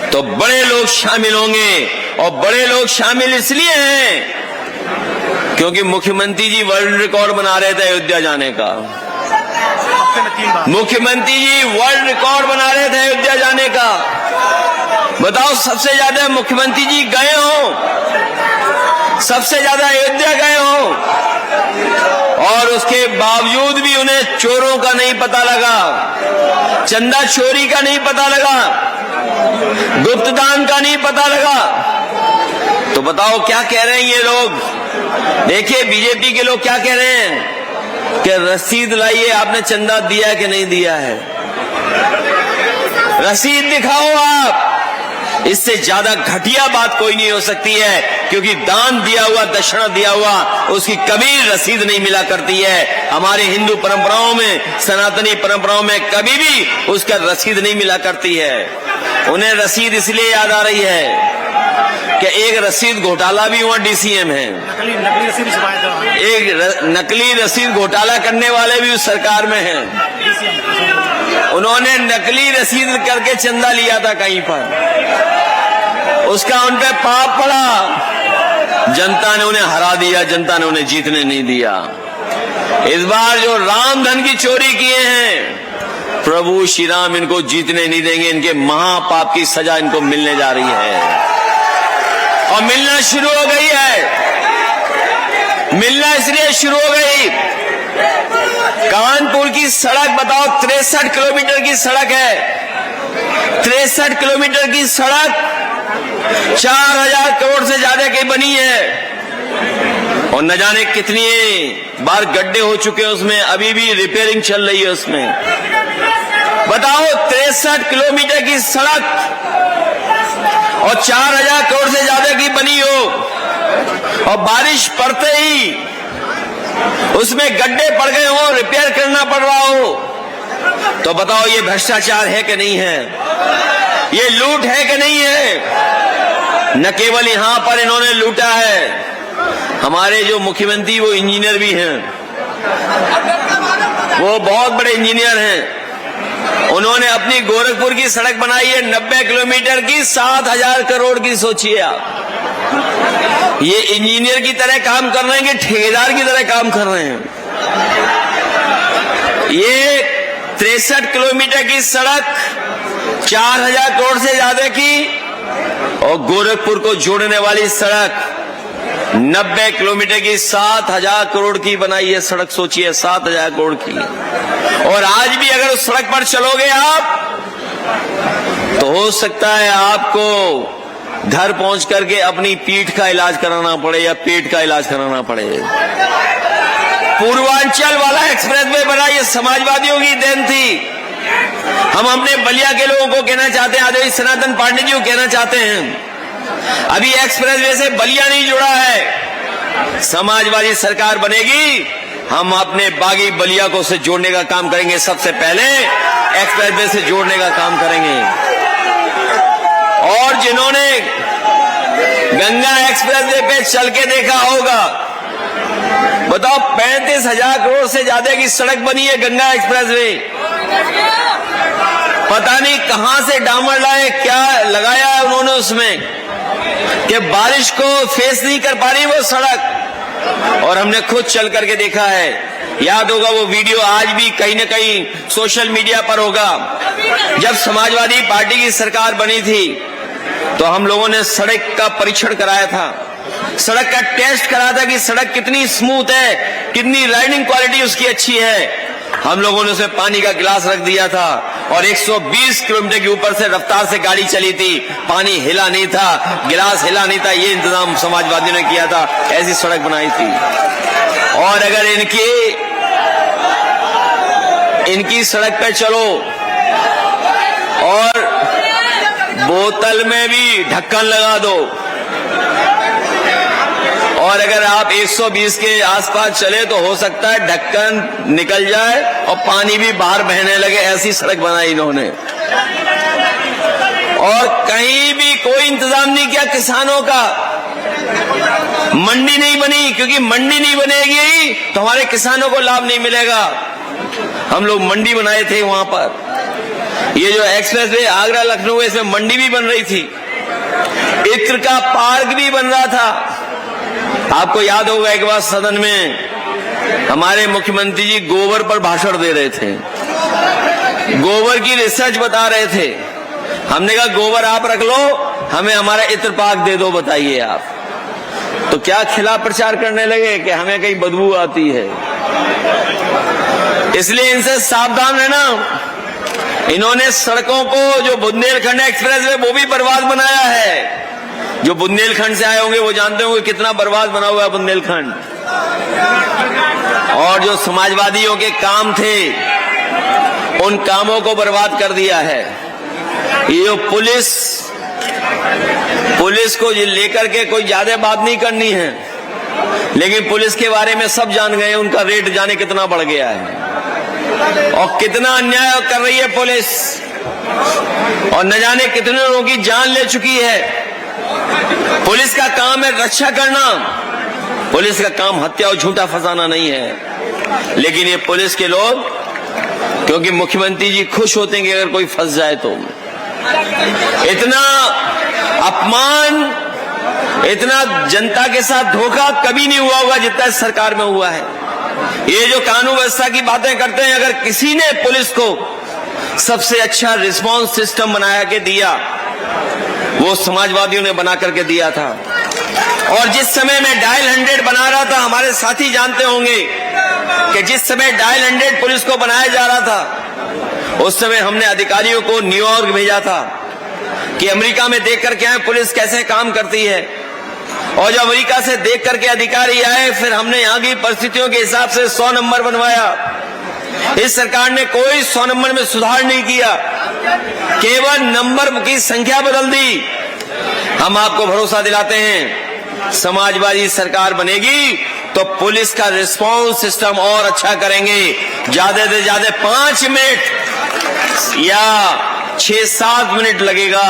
तो बड़े लोग शामिल होंगे, और बड़े लोग शामिल इसलिए हैं क्योंकि मुख्यमंत्री जी वर्ल्ड रिकॉर्ड बना रहे थे अयोध्या जाने का। मुख्यमंत्री जी वर्ल्ड रिकॉर्ड बना रहे थे अयोध्या जाने का। बताओ, सबसे ज्यादा मुख्यमंत्री जी गए हो, सबसे ज्यादा अयोध्या गए हो, और उसके बावजूद भी उन्हें चोरों का नहीं पता लगा, चंदा चोरी का नहीं पता लगा, गुप्त दान का नहीं पता लगा। तो बताओ क्या कह रहे हैं ये लोग? देखिए बीजेपी के लोग क्या कह रहे हैं कि रसीद लाइए, आपने चंदा दिया कि नहीं दिया है, रसीद दिखाओ आप। इससे ज्यादा घटिया बात कोई नहीं हो सकती है, क्योंकि दान दिया हुआ, दक्षिणा दिया हुआ, उसकी कभी रसीद नहीं मिला करती है। हमारे हिंदू परंपराओं में, सनातनी परंपराओं में कभी भी उसका रसीद नहीं मिला करती है। उन्हें रसीद इसलिए याद आ रही है कि एक रसीद घोटाला भी हुआ डीसीएम है, नकली रसीद छपाया था, एक नकली रसीद घोटाला करने वाले भी उस सरकार में हैं। उन्होंने नकली रसीद करके चंदा लिया था कहीं पर, उसका उन पे पाप पड़ा, जनता ने उन्हें हरा दिया, जनता ने उन्हें जीतने नहीं दिया। इस बार जो राम धन की चोरी किए हैं, प्रभु श्री राम इनको जीतने नहीं देंगे। इनके महापाप की सजा इनको मिलने जा रही है, और मिलना शुरू हो गई है। मिलना इसलिए शुरू हो गई, कानपुर की सड़क बताओ 63 किलोमीटर की सड़क है, 63 किलोमीटर की सड़क 4000 करोड़ से ज्यादा की बनी है, और न जाने कितनी बार गड्ढे हो चुके हैं उसमें, अभी भी रिपेयरिंग चल रही है उसमें। बताओ 63 किलोमीटर की सड़क और 4000 करोड़ से ज्यादा की बनी हो, और बारिश पड़ते ही उसमें गड्ढे पड़ गए हो, रिपेयर करना पड़ रहा हो, तो बताओ ये भ्रष्टाचार है कि नहीं है? ये लूट है कि नहीं है? न केवल यहां पर इन्होंने लूटा है, हमारे जो मुख्यमंत्री वो इंजीनियर भी हैं, वो बहुत बड़े इंजीनियर हैं। उन्होंने अपनी गोरखपुर की सड़क बनाई है 90 किलोमीटर की, 7000 करोड़ की। सोचिए आप, ये इंजीनियर की तरह काम कर रहे हैं कि ठेकेदार की तरह काम कर रहे हैं? ये 63 किलोमीटर की सड़क 4000 करोड़ से ज्यादा की, और गोरखपुर को जोड़ने वाली सड़क 90 किलोमीटर की 7000 करोड़ की बनाई है सड़क। सोचिए 7000 करोड़ की। और आज भी अगर उस सड़क पर चलोगे आप, तो हो सकता है आपको घर पहुंच करके अपनी पीठ का इलाज कराना पड़े या पेट का इलाज कराना पड़े। पूर्वांचल वाला एक्सप्रेसवे बना, ये समाजवादियों की देन थी। हम अपने बलिया के लोगों को कहना चाहते हैं, आदरणीय सनातन पांडे जी को कहना चाहते हैं, अभी एक्सप्रेसवे से बलिया नहीं जुड़ा है। समाजवादी सरकार बनेगी, हम अपने बागी बलिया को से जोड़ने का काम करेंगे। सबसे पहले एक्सप्रेसवे से जोड़ने का काम करेंगे। और जिन्होंने गंगा एक्सप्रेसवे पे चल के देखा होगा, बताओ 35,000 करोड़ से ज्यादा की सड़क बनी है गंगा एक्सप्रेसवे। पता नहीं कहां से डामर लाए, क्या लगाया है उन्होंने उसमें कि बारिश को फेस नहीं कर पा रही वो सड़क। और हमने खुद चल करके देखा है, याद होगा वो वीडियो आज भी कहीं न कहीं सोशल मीडिया पर होगा। जब समाजवादी पार्टी की सरकार बनी थी तो हम लोगों ने सड़क का परीक्षण कराया था, सड़क का टेस्ट कराया था कि सड़क कितनी स्मूथ है, कितनी राइडिंग क्वालिटी उसकी अच्छी है। हम लोगों ने उसे पानी का गिलास रख दिया था और 120 किलोमीटर के ऊपर से रफ्तार से गाड़ी चली थी, पानी हिला नहीं था, गिलास हिला नहीं था। ये इंतजाम समाजवादियों ने किया था, ऐसी सड़क बनाई थी। और अगर इनकी सड़क पे चलो और बोतल में भी ढक्कन लगा दो और अगर आप 120 के आसपास चले तो हो सकता है ढक्कन निकल जाए और पानी भी बाहर बहने लगे। ऐसी सड़क बनाई इन्होंने। और कहीं भी कोई इंतजाम नहीं किया किसानों का। मंडी नहीं बनी, क्योंकि मंडी नहीं बनेगी तो हमारे किसानों को लाभ नहीं मिलेगा। हम लोग मंडी बनाए थे वहां पर। ये जो एक्सप्रेसवे आगरा लखनऊ है, इसमें मंडी भी बन रही थी, इत्र का पार्क भी बन रहा था। आपको याद होगा एक बार सदन में हमारे मुख्यमंत्री जी गोबर पर भाषण दे रहे थे, गोबर की रिसर्च बता रहे थे। हमने कहा गोबर आप रख लो, हमें हमारा इत्र पार्क दे दो, बताइए आप। तो क्या खिलाफ प्रचार करने लगे कि हमें कहीं बदबू आती है। इसलिए इनसे सावधान रहना। इन्होंने सड़कों को, जो बुंदेलखंड एक्सप्रेस है वो भी बर्बाद बनाया है। जो बुंदेलखंड से आए होंगे वो जानते होंगे कितना बर्बाद बना हुआ है बुंदेलखंड। और जो समाजवादियों के काम थे उन कामों को बर्बाद कर दिया है। ये जो पुलिस को लेकर के कोई ज्यादा बात नहीं करनी है, लेकिन पुलिस के बारे में सब जान गए, उनका रेट जाने कितना बढ़ गया है और कितना अन्याय कर रही है पुलिस, और न जाने कितने लोगों की जान ले चुकी है। पुलिस का काम है रक्षा करना, पुलिस का काम हत्या और झूठा फंसाना नहीं है। लेकिन ये पुलिस के लोग, क्योंकि मुख्यमंत्री जी खुश होते हैं कि अगर कोई फंस जाए तो, इतना अपमान, इतना जनता के साथ धोखा कभी नहीं हुआ होगा जितना इस सरकार में हुआ है। ये जो कानून व्यवस्था की बातें करते हैं, अगर किसी ने पुलिस को सबसे अच्छा रिस्पांस सिस्टम बनाया के दिया, वो समाजवादियों ने बना करके दिया था। और जिस समय मैं डायल 100 बना रहा था, हमारे साथी जानते होंगे कि जिस समय डायल 100 पुलिस को बनाया जा रहा था, उस समय हमने अधिकारियों को न्यूयॉर्क भेजा था कि अमेरिका में देख करके आए पुलिस कैसे काम करती है। और जब अमेरिका से देख करके अधिकारी आए, फिर हमने यहाँ की परिस्थितियों के हिसाब से 100 नंबर बनवाया। इस सरकार ने कोई 100 नंबर में सुधार नहीं किया, केवल नंबर की संख्या बदल दी। हम आपको भरोसा दिलाते हैं, समाजवादी सरकार बनेगी तो पुलिस का रिस्पांस सिस्टम और अच्छा करेंगे। ज्यादा से ज्यादा 5 मिनट या 6-7 मिनट लगेगा।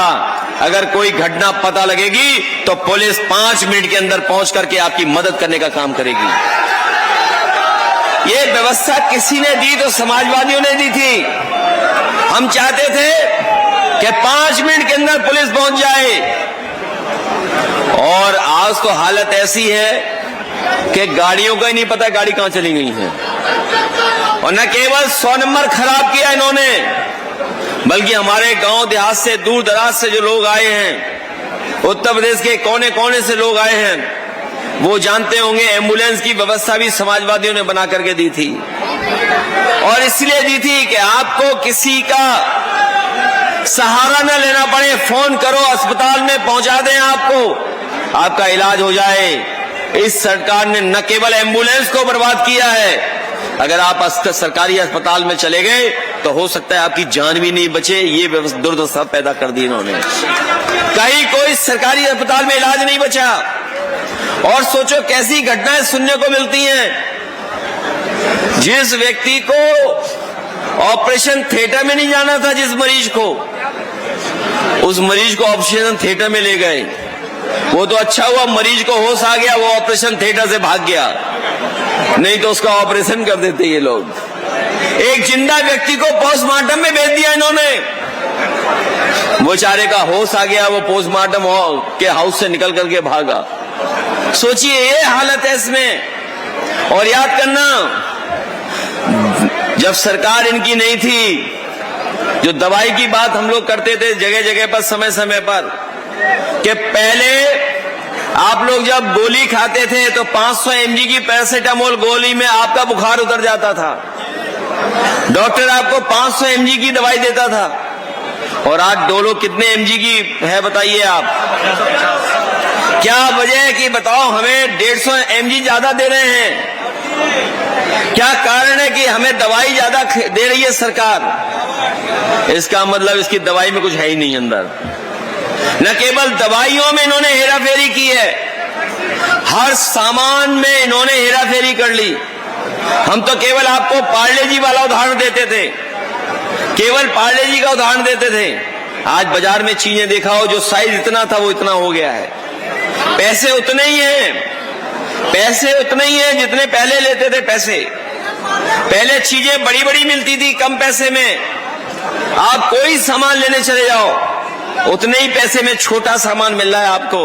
अगर कोई घटना पता लगेगी तो पुलिस 5 मिनट के अंदर पहुंच करके आपकी मदद करने का काम करेगी। ये व्यवस्था किसी ने दी तो समाजवादियों ने दी थी। हम चाहते थे कि 5 मिनट के अंदर पुलिस पहुंच जाए, और आज तो हालत ऐसी है कि गाड़ियों का ही नहीं पता गाड़ी कहां चली गई है। और न केवल 100 नंबर खराब किया इन्होंने, बल्कि हमारे गांव देहात से, दूर दराज से जो लोग आए हैं, उत्तर प्रदेश के कोने कोने से लोग आए हैं, वो जानते होंगे एम्बुलेंस की व्यवस्था भी समाजवादियों ने बना करके दी थी। और इसलिए दी थी कि आपको किसी का सहारा न लेना पड़े, फोन करो, अस्पताल में पहुंचा दें आपको, आपका इलाज हो जाए। इस सरकार ने न केवल एम्बुलेंस को बर्बाद किया है, अगर आप सरकारी अस्पताल में चले गए तो हो सकता है आपकी जान भी नहीं बचे। ये दुर्दशा पैदा कर दी इन्होंने। कहीं कोई सरकारी अस्पताल में इलाज नहीं बचा। और सोचो कैसी घटनाएं सुनने को मिलती हैं। जिस व्यक्ति को ऑपरेशन थिएटर में नहीं जाना था, जिस मरीज को, उस मरीज को ऑपरेशन थिएटर में ले गए। वो तो अच्छा हुआ मरीज को होश आ गया, वो ऑपरेशन थिएटर से भाग गया, नहीं तो उसका ऑपरेशन कर देते ये लोग। एक जिंदा व्यक्ति को पोस्टमार्टम में भेज दिया इन्होंने, वो बेचारे का होश आ गया, वो पोस्टमार्टम के हाउस से निकल करके भागा। सोचिए ये हालत है इसमें। और याद करना, जब सरकार इनकी नहीं थी, जो दवाई की बात हम लोग करते थे जगह जगह पर समय समय पर, कि पहले आप लोग जब गोली खाते थे तो 500 mg की पैरासीटामोल गोली में आपका बुखार उतर जाता था। डॉक्टर आपको 500 mg की दवाई देता था। और आज डोलो कितने mg की है बताइए आप? क्या वजह है कि बताओ हमें 150 mg ज्यादा दे रहे हैं? क्या कारण है कि हमें दवाई ज्यादा दे रही है सरकार? इसका मतलब इसकी दवाई में कुछ है ही नहीं अंदर। न केवल दवाइयों में इन्होंने हेराफेरी की है, हर सामान में इन्होंने हेराफेरी कर ली। हम तो केवल आपको पार्ले जी वाला उदाहरण देते थे, केवल पार्ले जी का उदाहरण देते थे। आज बाजार में चीजें देखा हो, जो साइज इतना था वो इतना हो गया है। पैसे उतने ही हैं, पैसे उतने ही हैं जितने पहले लेते थे पैसे। पहले चीजें बड़ी बड़ी मिलती थी कम पैसे में। आप कोई सामान लेने चले जाओ, उतने ही पैसे में छोटा सामान मिल रहा है आपको।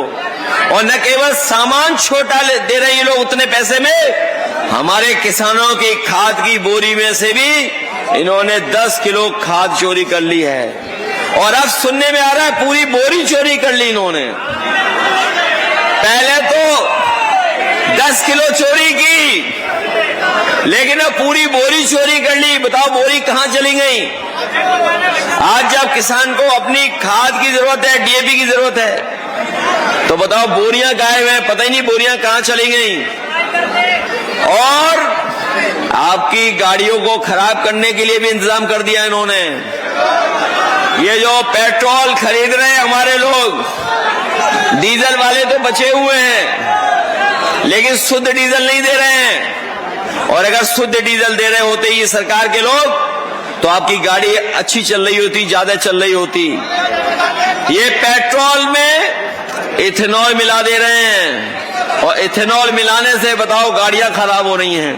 और न केवल सामान छोटा दे रहे हैं लोग उतने पैसे में, हमारे किसानों की खाद की बोरी में से भी इन्होंने 10 किलो खाद चोरी कर ली है। और अब सुनने में आ रहा है पूरी बोरी चोरी कर ली इन्होंने। पहले तो 10 किलो चोरी की, लेकिन अब पूरी बोरी चोरी कर ली। बताओ बोरी कहां चली गई? आज जब किसान को अपनी खाद की जरूरत है, डीएपी की जरूरत है, तो बताओ बोरियां गायब हैं, पता ही नहीं बोरियां कहां चली गई। और आपकी गाड़ियों को खराब करने के लिए भी इंतजाम कर दिया इन्होंने। ये जो पेट्रोल खरीद रहे हैं हमारे लोग, डीजल वाले तो बचे हुए हैं, लेकिन शुद्ध डीजल नहीं दे रहे हैं। और अगर शुद्ध डीजल दे रहे होते ये सरकार के लोग, तो आपकी गाड़ी अच्छी चल रही होती, ज्यादा चल रही होती। ये पेट्रोल में इथेनॉल मिला दे रहे हैं, और इथेनॉल मिलाने से बताओ गाड़ियां खराब हो रही हैं,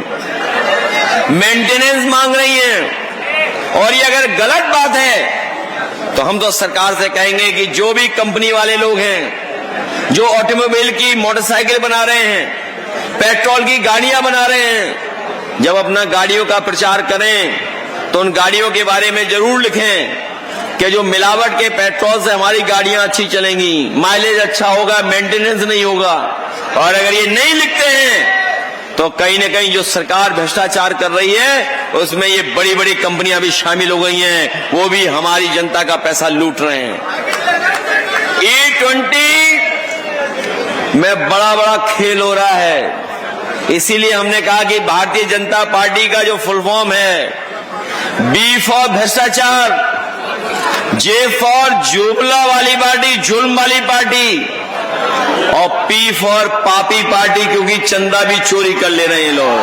मेंटेनेंस मांग रही हैं। और ये अगर गलत बात है तो हम तो सरकार से कहेंगे कि जो भी कंपनी वाले लोग हैं, जो ऑटोमोबाइल की मोटरसाइकिल बना रहे हैं, पेट्रोल की गाड़ियां बना रहे हैं, जब अपना गाड़ियों का प्रचार करें तो उन गाड़ियों के बारे में जरूर लिखें कि जो मिलावट के पेट्रोल से हमारी गाड़ियां अच्छी चलेंगी, माइलेज अच्छा होगा, मेंटेनेंस नहीं होगा। और अगर ये नहीं लिखते हैं तो कहीं न कहीं जो सरकार भ्रष्टाचार कर रही है उसमें ये बड़ी बड़ी कंपनियां भी शामिल हो गई हैं, वो भी हमारी जनता का पैसा लूट रहे हैं। E20 में बड़ा बड़ा खेल हो रहा है। इसीलिए हमने कहा कि भारतीय जनता पार्टी का जो फुल फॉर्म है, बी फॉर भ्रष्टाचार, जे फॉर जुबला वाली पार्टी, जुल्म वाली पार्टी, और पी फॉर पापी पार्टी, क्योंकि चंदा भी चोरी कर ले रहे हैं लोग।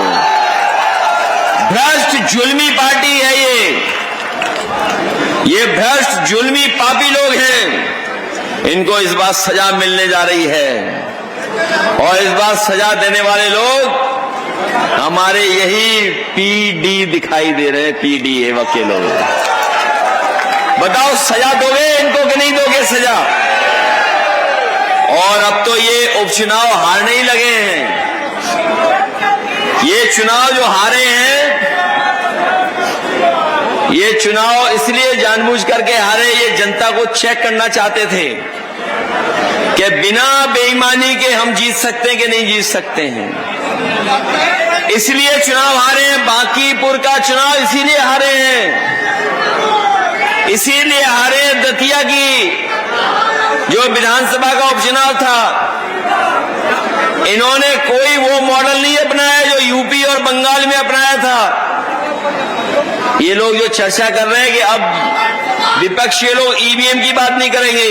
भ्रष्ट जुल्मी पार्टी है ये भ्रष्ट जुल्मी पापी लोग हैं। इनको इस बार सजा मिलने जा रही है, और इस बार सजा देने वाले लोग हमारे यही पीडी दिखाई दे रहे हैं। पीडी है वकील लोग। बताओ सजा दोगे इनको कि नहीं दोगे सजा? और अब तो ये उपचुनाव हारने ही लगे हैं। ये चुनाव जो हारे हैं, ये चुनाव इसलिए जानबूझ करके हारे, ये जनता को चेक करना चाहते थे कि बिना बेईमानी के हम जीत सकते हैं कि नहीं जीत सकते हैं। इसलिए चुनाव हारे हैं। बांकीपुर का चुनाव इसीलिए हारे हैं, इसीलिए हारे हैं। दतिया की जो विधानसभा का उपचुनाव था, इन्होंने कोई वो मॉडल नहीं अपनाया जो यूपी और बंगाल में अपनाया था। ये लोग जो चर्चा कर रहे हैं कि अब विपक्षी लोग ईवीएम की बात नहीं करेंगे,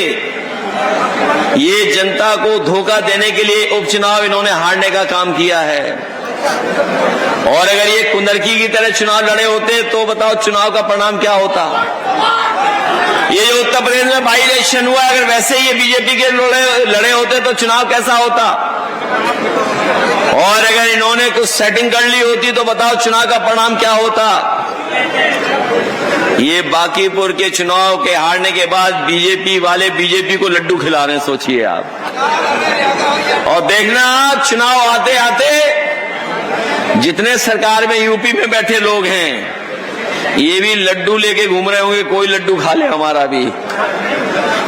ये जनता को धोखा देने के लिए उपचुनाव इन्होंने हारने का काम किया है। और अगर ये कुंदरकी की तरह चुनाव लड़े होते तो बताओ चुनाव का परिणाम क्या होता। ये जो उत्तर प्रदेश में बाई इलेक्शन हुआ, अगर वैसे ही ये बीजेपी के लड़े होते तो चुनाव कैसा होता? और अगर इन्होंने कुछ सेटिंग कर ली होती तो बताओ चुनाव का परिणाम क्या होता? ये बांकीपुर के चुनाव के हारने के बाद बीजेपी वाले बीजेपी को लड्डू खिला रहे हैं, सोचिए आप। और देखना आप, चुनाव आते आते जितने सरकार में यूपी में बैठे लोग हैं ये भी लड्डू लेके घूम रहे होंगे, कोई लड्डू खा ले हमारा भी।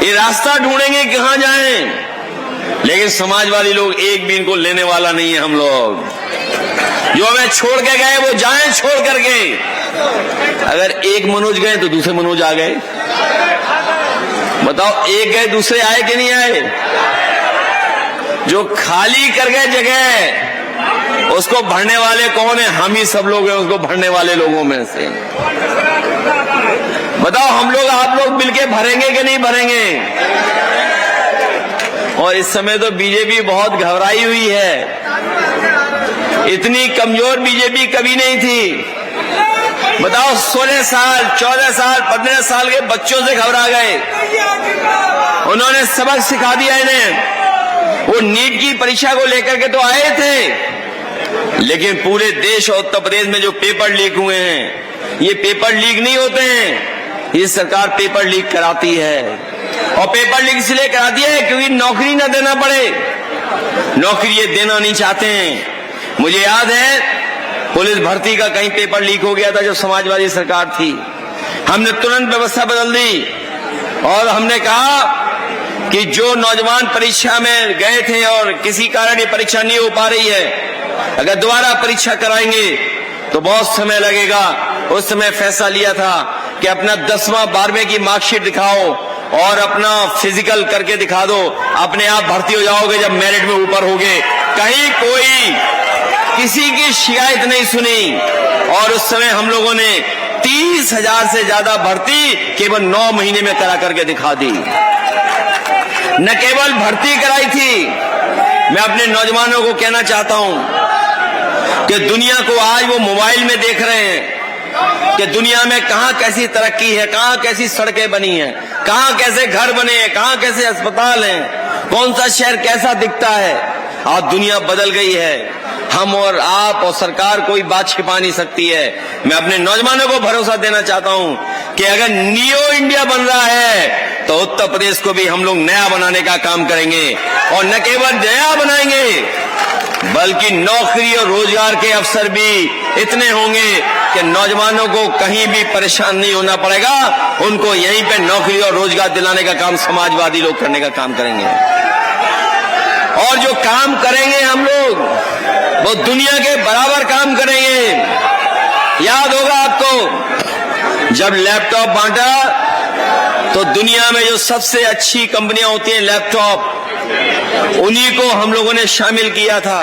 ये रास्ता ढूंढेंगे कहां जाएं, लेकिन समाजवादी लोग एक भी इनको लेने वाला नहीं है। हम लोग जो हमें छोड़ के गए वो जाएं छोड़ करके। अगर एक मनोज गए तो दूसरे मनोज आ गए। बताओ, एक गए दूसरे आए कि नहीं आए? जो खाली कर गए जगह उसको भरने वाले कौन है? हम ही सब लोग हैं उसको भरने वाले लोगों में से। बताओ, हम लोग आप लोग मिलके भरेंगे कि नहीं भरेंगे? और इस समय तो बीजेपी बहुत घबराई हुई है। इतनी कमजोर बीजेपी कभी नहीं थी। बताओ, 16 साल 14 साल 15 साल के बच्चों से घबरा गए। उन्होंने सबक सिखा दिया इन्हें। वो नीट की परीक्षा को लेकर के तो आए थे, लेकिन पूरे देश और उत्तर प्रदेश में जो पेपर लीक हुए हैं, ये पेपर लीक नहीं होते हैं, ये सरकार पेपर लीक कराती है। और पेपर लीक इसलिए कराती है क्योंकि नौकरी न देना पड़े। नौकरी ये देना नहीं चाहते हैं। मुझे याद है पुलिस भर्ती का कहीं पेपर लीक हो गया था जब समाजवादी सरकार थी। हमने तुरंत व्यवस्था बदल दी और हमने कहा कि जो नौजवान परीक्षा में गए थे और किसी कारण ये परीक्षा नहीं हो पा रही है, अगर दोबारा परीक्षा कराएंगे तो बहुत समय लगेगा। उस समय फैसला लिया था कि अपना 10वां 12वें की मार्कशीट दिखाओ और अपना फिजिकल करके दिखा दो, अपने आप भर्ती हो जाओगे जब मेरिट में ऊपर होगे। कहीं कोई किसी की शिकायत नहीं सुनी और उस समय हम लोगों ने 30,000 से ज्यादा भर्ती केवल 9 महीने में करा करके दिखा दी। न केवल भर्ती कराई थी, मैं अपने नौजवानों को कहना चाहता हूं कि दुनिया को आज वो मोबाइल में देख रहे हैं कि दुनिया में कहां कैसी तरक्की है, कहां कैसी सड़कें बनी हैं, कहां कैसे घर बने हैं, कहां कैसे अस्पताल हैं, कौन सा शहर कैसा दिखता है। आज दुनिया बदल गई है। हम और आप और सरकार कोई बात छिपा नहीं सकती है। मैं अपने नौजवानों को भरोसा देना चाहता हूं कि अगर नियो इंडिया बन रहा है तो उत्तर प्रदेश को भी हम लोग नया बनाने का काम करेंगे। और न केवल नया बनाएंगे बल्कि नौकरी और रोजगार के अवसर भी इतने होंगे कि नौजवानों को कहीं भी परेशान नहीं होना पड़ेगा। उनको यहीं पे नौकरी और रोजगार दिलाने का काम समाजवादी लोग करने का काम करेंगे। और जो काम करेंगे हम लोग वो दुनिया के बराबर काम करेंगे। याद होगा आपको, जब लैपटॉप बांटा तो दुनिया में जो सबसे अच्छी कंपनियां होती हैं लैपटॉप, उन्हीं को हम लोगों ने शामिल किया था।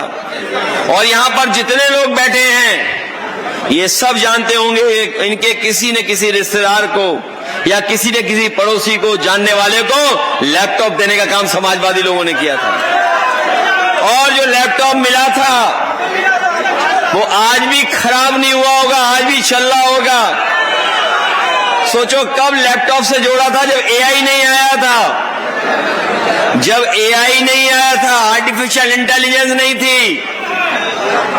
और यहां पर जितने लोग बैठे हैं ये सब जानते होंगे इनके किसी न किसी रिश्तेदार को या किसी न किसी पड़ोसी को, जानने वाले को लैपटॉप देने का काम समाजवादी लोगों ने किया था। और जो लैपटॉप मिला था वो आज भी खराब नहीं हुआ होगा, आज भी चल रहा होगा। सोचो कब लैपटॉप से जोड़ा था? जब एआई नहीं आया था। जब एआई नहीं आया था, आर्टिफिशियल इंटेलिजेंस नहीं थी,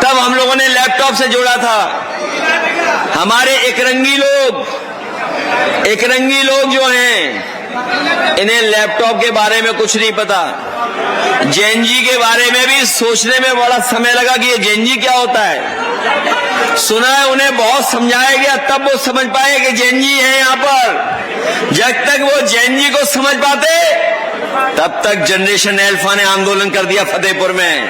तब हम लोगों ने लैपटॉप से जोड़ा था। हमारे एकरंगी लोग जो हैं इन्हें लैपटॉप के बारे में कुछ नहीं पता। जेनजी के बारे में भी सोचने में बड़ा समय लगा कि ये जेनजी क्या होता है। सुना है उन्हें बहुत समझाया गया, तब वो समझ पाए कि जेनजी है यहाँ पर। जब तक वो जेनजी को समझ पाते तब तक जनरेशन अल्फा ने आंदोलन कर दिया फतेहपुर में,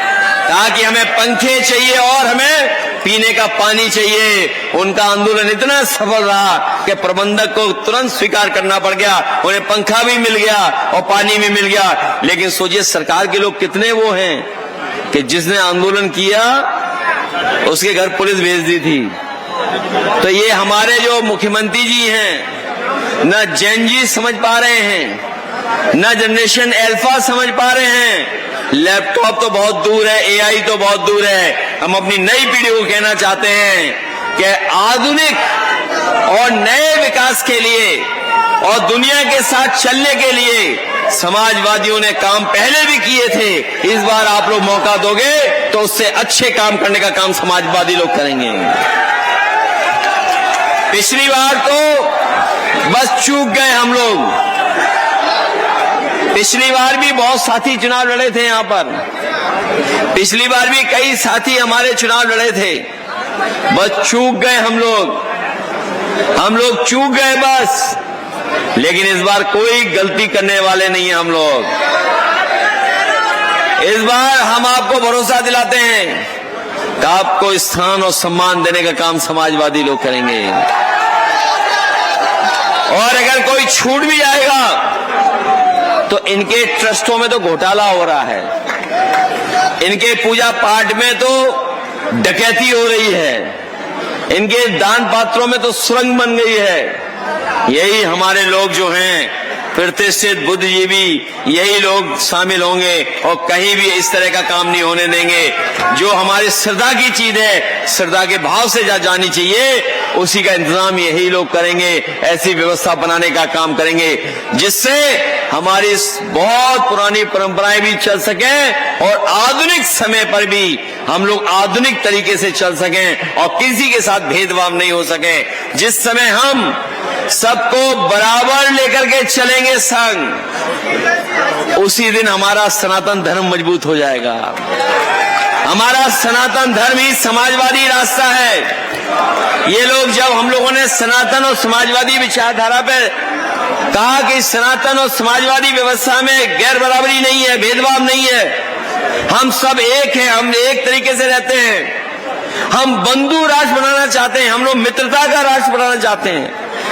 ताकि हमें पंखे चाहिए और हमें पीने का पानी चाहिए। उनका आंदोलन इतना सफल रहा कि प्रबंधक को तुरंत स्वीकार करना पड़ गया। उन्हें पंखा भी मिल गया और पानी भी मिल गया। लेकिन सोचिए सरकार के लोग कितने वो हैं कि जिसने आंदोलन किया उसके घर पुलिस भेज दी थी। तो ये हमारे जो मुख्यमंत्री जी हैं न जेनजी समझ पा रहे हैं, न जनरेशन अल्फा समझ पा रहे हैं। लैपटॉप तो बहुत दूर है, एआई तो बहुत दूर है। हम अपनी नई पीढ़ी को कहना चाहते हैं कि आधुनिक और नए विकास के लिए और दुनिया के साथ चलने के लिए समाजवादियों ने काम पहले भी किए थे। इस बार आप लोग मौका दोगे तो उससे अच्छे काम करने का काम समाजवादी लोग करेंगे। पिछली बार तो बस चूक गए हम लोग। पिछली बार भी बहुत साथी चुनाव लड़े थे यहां पर। पिछली बार भी कई साथी हमारे चुनाव लड़े थे, बस चूक गए हम लोग चूक गए बस। लेकिन इस बार कोई गलती करने वाले नहीं है हम लोग। इस बार हम आपको भरोसा दिलाते हैं कि आपको स्थान और सम्मान देने का काम समाजवादी लोग करेंगे। और अगर कोई छूट भी जाएगा तो इनके ट्रस्टों में तो घोटाला हो रहा है, इनके पूजा पाठ में तो डकैती हो रही है, इनके दान पात्रों में तो सुरंग बन गई है। यही हमारे लोग जो हैं प्रतिष्ठित बुद्धिजीवी, यही लोग शामिल होंगे और कहीं भी इस तरह का काम नहीं होने देंगे। जो हमारी श्रद्धा की चीज है, श्रद्धा के भाव से जानी चाहिए, उसी का इंतजाम यही लोग करेंगे। ऐसी व्यवस्था बनाने का काम करेंगे जिससे हमारी बहुत पुरानी परंपराएं भी चल सकें और आधुनिक समय पर भी हम लोग आधुनिक तरीके से चल सकें और किसी के साथ भेदभाव नहीं हो सके। जिस समय हम सबको बराबर लेकर के चलेंगे संग, उसी दिन हमारा सनातन धर्म मजबूत हो जाएगा। हमारा सनातन धर्म ही समाजवादी रास्ता है। ये लोग जब हम लोगों ने सनातन और समाजवादी विचारधारा पर कहा कि सनातन और समाजवादी व्यवस्था में गैर बराबरी नहीं है, भेदभाव नहीं है, हम सब एक हैं, हम एक तरीके से रहते हैं, हम बंधु राष्ट्र बनाना चाहते हैं, हम लोग मित्रता का राष्ट्र बनाना चाहते हैं,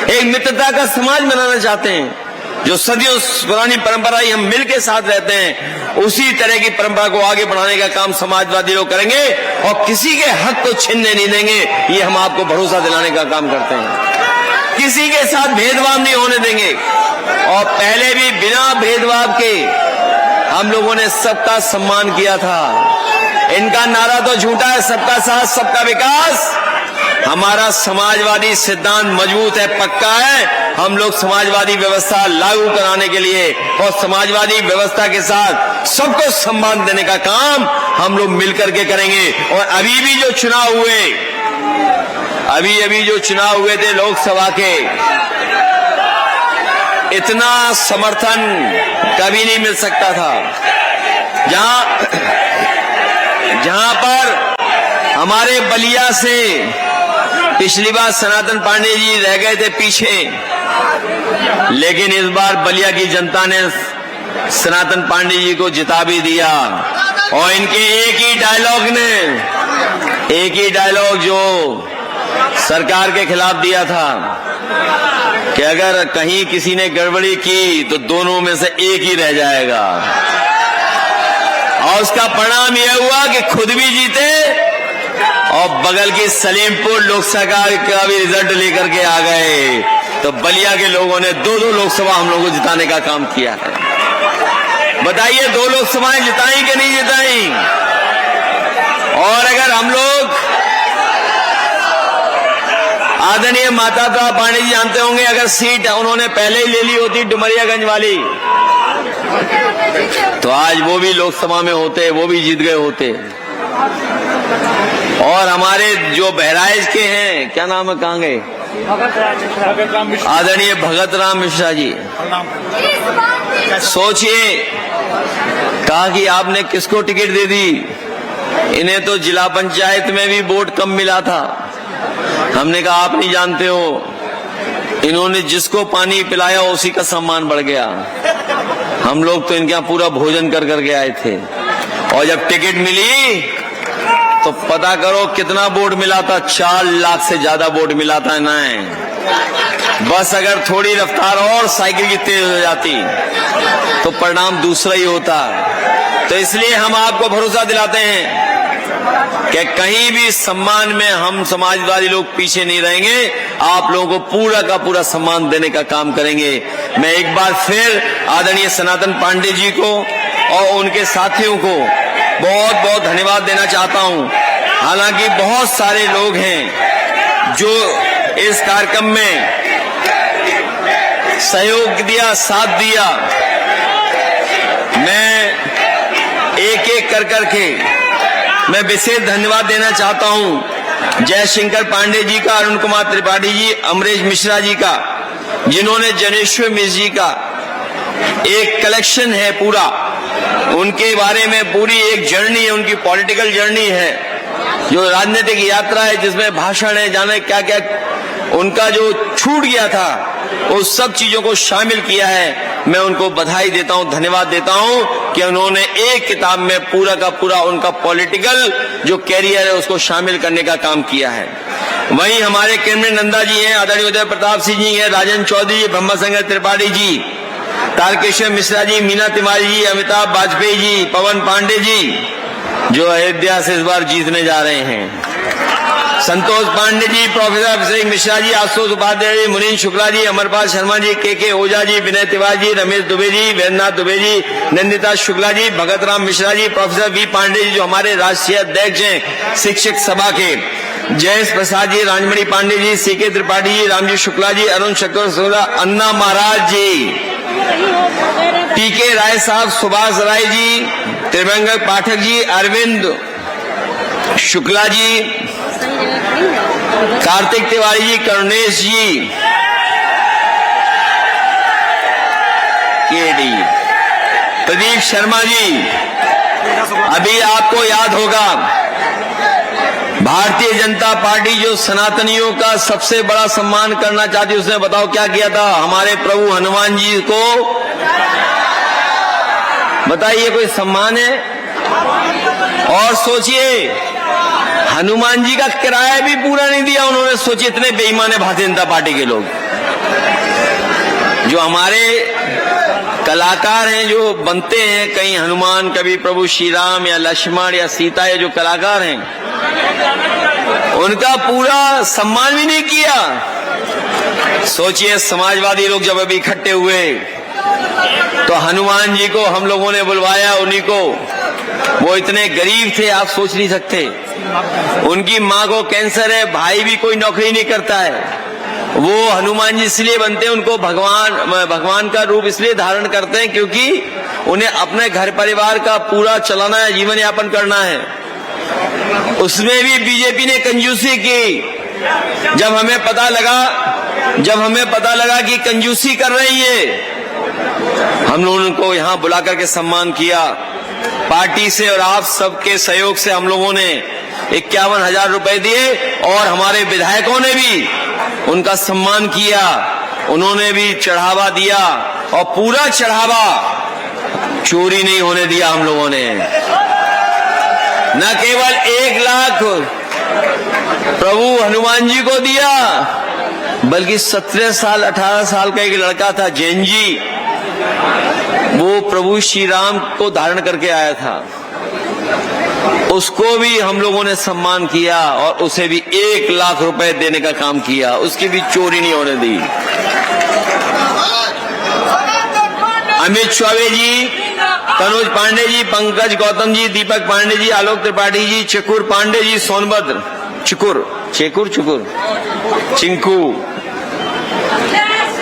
एक मित्रता का समाज बनाना चाहते हैं, जो सदियों पुरानी परंपरा ही हम मिल के साथ रहते हैं, उसी तरह की परंपरा को आगे बढ़ाने का काम समाजवादी लोग करेंगे और किसी के हक को छीनने नहीं देंगे। ये हम आपको भरोसा दिलाने का काम करते हैं। किसी के साथ भेदभाव नहीं होने देंगे और पहले भी बिना भेदभाव के हम लोगों ने सबका सम्मान किया था। इनका नारा तो झूठा है, सबका साथ सबका विकास। हमारा समाजवादी सिद्धांत मजबूत है, पक्का है। हम लोग समाजवादी व्यवस्था लागू कराने के लिए और समाजवादी व्यवस्था के साथ सबको सम्मान देने का काम हम लोग मिलकर के करेंगे। और अभी भी जो चुनाव हुए थे लोकसभा के, इतना समर्थन कभी नहीं मिल सकता था। जहां पर हमारे बलिया से पिछली बार सनातन पांडे जी रह गए थे पीछे, लेकिन इस बार बलिया की जनता ने सनातन पांडे जी को जिता भी दिया। और इनके एक ही डायलॉग जो सरकार के खिलाफ दिया था कि अगर कहीं किसी ने गड़बड़ी की तो दोनों में से एक ही रह जाएगा। और उसका परिणाम यह हुआ कि खुद भी जीते और बगल की सलीमपुर लोकसभा का भी रिजल्ट लेकर के आ गए। तो बलिया के लोगों ने 2 लोकसभा हम लोगों को जिताने का काम किया है। बताइए 2 लोकसभाएं जिताई कि नहीं जिताई? और अगर हम लोग, आदरणीय माता पांडे जी जानते होंगे, अगर सीट उन्होंने पहले ही ले ली होती डुमरियागंज वाली, तो आज वो भी लोकसभा में होते, वो भी जीत गए होते। और हमारे जो बहराइच के हैं, क्या नाम है, कहाँ गए, आदरणीय भगत राम मिश्रा जी, सोचिए, कहा कि आपने किसको टिकट दे दी। इन्हें तो जिला पंचायत में भी वोट कम मिला था। हमने कहा आप नहीं जानते हो, इन्होंने जिसको पानी पिलाया उसी का सम्मान बढ़ गया। हम लोग तो इनके यहाँ पूरा भोजन कर करके आए थे। और जब टिकट मिली तो पता करो कितना वोट मिला था, 4 लाख से ज्यादा वोट मिला था इन्हें। बस अगर थोड़ी रफ्तार और साइकिल की तेज हो जाती तो परिणाम दूसरा ही होता। तो इसलिए हम आपको भरोसा दिलाते हैं कि कहीं भी सम्मान में हम समाजवादी लोग पीछे नहीं रहेंगे। आप लोगों को पूरा का पूरा सम्मान देने का काम करेंगे। मैं एक बार फिर आदरणीय सनातन पांडे जी को और उनके साथियों को बहुत बहुत धन्यवाद देना चाहता हूं। हालांकि बहुत सारे लोग हैं जो इस कार्यक्रम में सहयोग दिया, साथ दिया। मैं एक एक कर करके मैं विशेष धन्यवाद देना चाहता हूं जयशंकर पांडे जी का, अरुण कुमार त्रिपाठी जी, अमरेश मिश्रा जी का, जिन्होंने जनेश्वर मिश्र जी का एक कलेक्शन है पूरा, उनके बारे में पूरी एक जर्नी है, उनकी पॉलिटिकल जर्नी है, जो राजनीतिक यात्रा है, जिसमें भाषण है, जाने क्या क्या उनका जो छूट गया था, उस सब चीजों को शामिल किया है। मैं उनको बधाई देता हूं, धन्यवाद देता हूं कि उन्होंने एक किताब में पूरा का पूरा उनका पॉलिटिकल जो कैरियर है उसको शामिल करने का काम किया है। वहीं हमारे किरण नंदा जी हैं, आदरणीय उदय प्रताप सिंह जी हैं, राजन चौधरी जी, ब्रह्माशंकर त्रिपाठी जी, तारकेश्वर मिश्रा जी, मीना तिवारी जी, अमिताभ वाजपेयी जी, पवन पांडे जी, जो अयोध्या से इस बार जीतने जा रहे हैं, संतोष पांडे जी, प्रोफेसर अभिषेक मिश्रा जी, आशुतोष उपाध्याय जी, मुनीन शुक्ला जी, अमरपाल शर्मा जी, के ओझा जी, विनय तिवारी जी, रमेश दुबे जी, वैद्यनाथ दुबे जी, नंदिता शुक्ला जी, भगत राम मिश्रा जी, प्रोफेसर वी पांडे जी, जो हमारे राष्ट्रीय अध्यक्ष हैं शिक्षक सभा के, जयेश प्रसाद जी, राजमणि पांडे जी, सीके त्रिपाठी जी, रामजी शुक्ला जी, अरुण शक्कर, अन्ना महाराज जी, टीके राय साहब, सुभाष राय जी, त्रिभंगर पाठक जी, अरविंद शुक्ला जी, कार्तिक तिवारी जी, करुणेश जी, केडी, प्रदीप शर्मा जी। अभी आपको याद होगा भारतीय जनता पार्टी जो सनातनियों का सबसे बड़ा सम्मान करना चाहती, उसने बताओ क्या किया था? हमारे प्रभु हनुमान जी को बताइए, कोई सम्मान है? और सोचिए, हनुमान जी का किराया भी पूरा नहीं दिया उन्होंने। सोचिए, इतने बेईमान है भारतीय जनता पार्टी के लोग। जो हमारे कलाकार हैं, जो बनते हैं, कहीं हनुमान, कभी प्रभु श्री राम या लक्ष्मण या सीता, ये जो कलाकार हैं, उनका पूरा सम्मान भी नहीं किया। सोचिए, समाजवादी लोग जब अभी इकट्ठे हुए तो हनुमान जी को हम लोगों ने बुलवाया, उन्हीं को। वो इतने गरीब थे, आप सोच नहीं सकते। उनकी मां को कैंसर है, भाई भी कोई नौकरी नहीं करता है। वो हनुमान जी इसलिए बनते हैं, उनको भगवान का रूप इसलिए धारण करते हैं क्योंकि उन्हें अपने घर परिवार का पूरा चलाना है, जीवन यापन करना है। उसमें भी बीजेपी ने कंजूसी की। जब हमें पता लगा कि कंजूसी कर रही है, हम लोगों ने उनको यहां बुला करके सम्मान किया। पार्टी से और आप सबके सहयोग से हम लोगों ने 51,000 रुपए दिए और हमारे विधायकों ने भी उनका सम्मान किया। उन्होंने भी चढ़ावा दिया और पूरा चढ़ावा चोरी नहीं होने दिया हम लोगों ने। न केवल 1 लाख प्रभु हनुमान जी को दिया, बल्कि 17 साल 18 साल का एक लड़का था जैन जी, वो प्रभु श्री राम को धारण करके आया था, उसको भी हम लोगों ने सम्मान किया और उसे भी 1 लाख रुपए देने का काम किया। उसकी भी चोरी नहीं होने दी। अमित चौबे जी, तनुज पांडे जी, पंकज गौतम जी, दीपक पांडे जी, आलोक त्रिपाठी जी, चकुर पांडे जी, सोनभद्र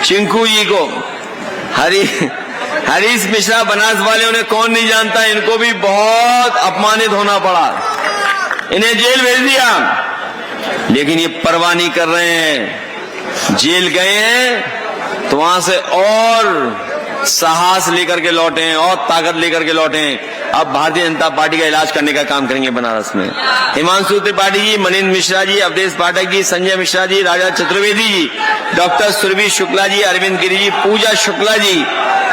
चिंकू जी को, हरीश मिश्रा बनास वाले, उन्हें कौन नहीं जानता, इनको भी बहुत अपमानित होना पड़ा, इन्हें जेल भेज दिया, लेकिन ये परवाह नहीं कर रहे हैं। जेल गए हैं तो वहां से और साहस लेकर के लौटे हैं और ताकत लेकर के लौटे हैं। अब भारतीय जनता पार्टी का इलाज करने का काम करेंगे बनारस में। हिमांशु त्रिपाठी जी, मनीन्द्र मिश्रा जी, अवधेश पाठक जी, संजय मिश्रा जी, राजा चतुर्वेदी जी, डॉक्टर सुरभि शुक्ला जी, अरविंद गिरी जी, पूजा शुक्ला जी,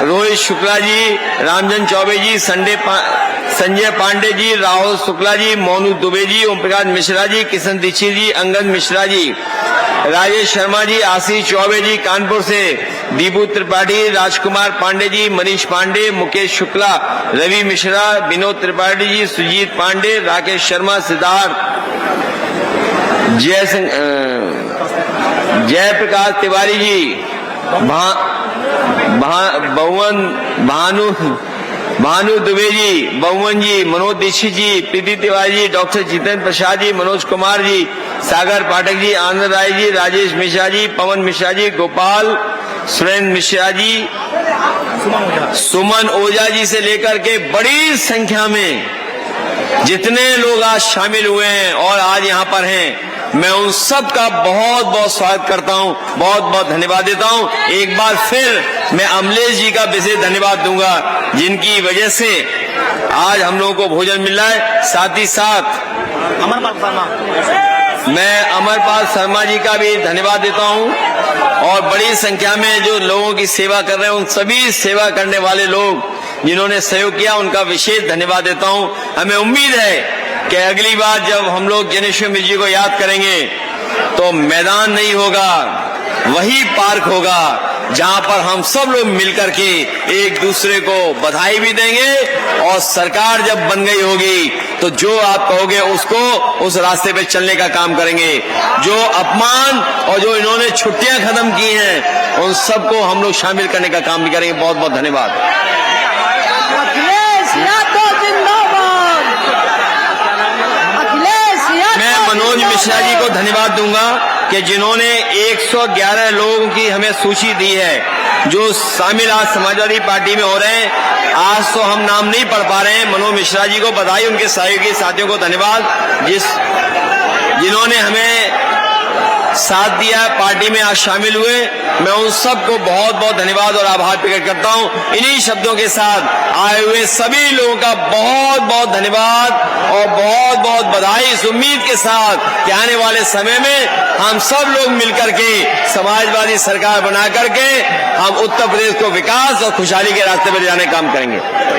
रोहित शुक्ला जी, रामजन चौबे जी, संजय पांडे जी, राहुल शुक्ला जी, मोनू दुबे जी, ओम प्रकाश मिश्रा जी, किशन दीक्षित जी, अंगद मिश्रा जी, राजेश शर्मा जी, आशीष चौबे जी कानपुर से, दीपू त्रिपाठी, राजकुमार पांडे जी, मनीष पांडे, मुकेश शुक्ला, रवि मिश्रा, विनोद त्रिपाठी जी, सुजीत पांडे, राकेश शर्मा, सिद्धार्थ, जय प्रकाश तिवारी जी, भानु दुबे जी, बहुवन जी, मनोज दीक्षित जी, प्रीति तिवारी जी, डॉक्टर जितेंद्र प्रसाद जी, मनोज कुमार जी, सागर पाठक जी, आनंद राय जी, राजेश मिश्रा जी, पवन मिश्रा जी, गोपाल सुरेंद्र मिश्रा जी, सुमन ओझा, सुमन ओझा जी से लेकर के बड़ी संख्या में जितने लोग आज शामिल हुए हैं और आज यहाँ पर हैं, मैं उन सब का बहुत बहुत स्वागत करता हूँ, बहुत बहुत धन्यवाद देता हूँ। एक बार फिर मैं अमलेश जी का विशेष धन्यवाद दूंगा, जिनकी वजह से आज हम लोगों को भोजन मिल रहा है। साथ ही साथ अमरपाल शर्मा, मैं अमरपाल शर्मा जी का भी धन्यवाद देता हूं और बड़ी संख्या में जो लोगों की सेवा कर रहे हैं, उन सभी सेवा करने वाले लोग जिन्होंने सहयोग किया, उनका विशेष धन्यवाद देता हूं। हमें उम्मीद है कि अगली बार जब हम लोग ज्ञानेश्वर मिश्र जी को याद करेंगे तो मैदान नहीं होगा, वही पार्क होगा जहां पर हम सब लोग मिलकर के एक दूसरे को बधाई भी देंगे और सरकार जब बन गई होगी तो जो आप कहोगे उसको उस रास्ते पे चलने का काम करेंगे। जो अपमान और जो इन्होंने छुट्टियां खत्म की हैं उन सबको हम लोग शामिल करने का काम भी करेंगे। बहुत बहुत धन्यवाद। अखिलेश यादव जिंदाबाद। अखिलेश यादव मैं मनोज मिश्रा जी को धन्यवाद दूंगा कि जिन्होंने 111 लोगों की हमें सूची दी है जो शामिल आज समाजवादी पार्टी में हो रहे हैं। आज तो हम नाम नहीं पढ़ पा रहे हैं। मनोज मिश्रा जी को बधाई, उनके सहयोगी साथियों को धन्यवाद जिन्होंने हमें साथ दिया, पार्टी में आज शामिल हुए। मैं उन सबको बहुत बहुत धन्यवाद और आभार प्रकट करता हूं। इन्हीं शब्दों के साथ आए हुए सभी लोगों का बहुत बहुत धन्यवाद और बहुत बहुत बधाई, इस उम्मीद के साथ कि आने वाले समय में हम सब लोग मिलकर के समाजवादी सरकार बना करके हम उत्तर प्रदेश को विकास और खुशहाली के रास्ते पर ले जाने का काम करेंगे।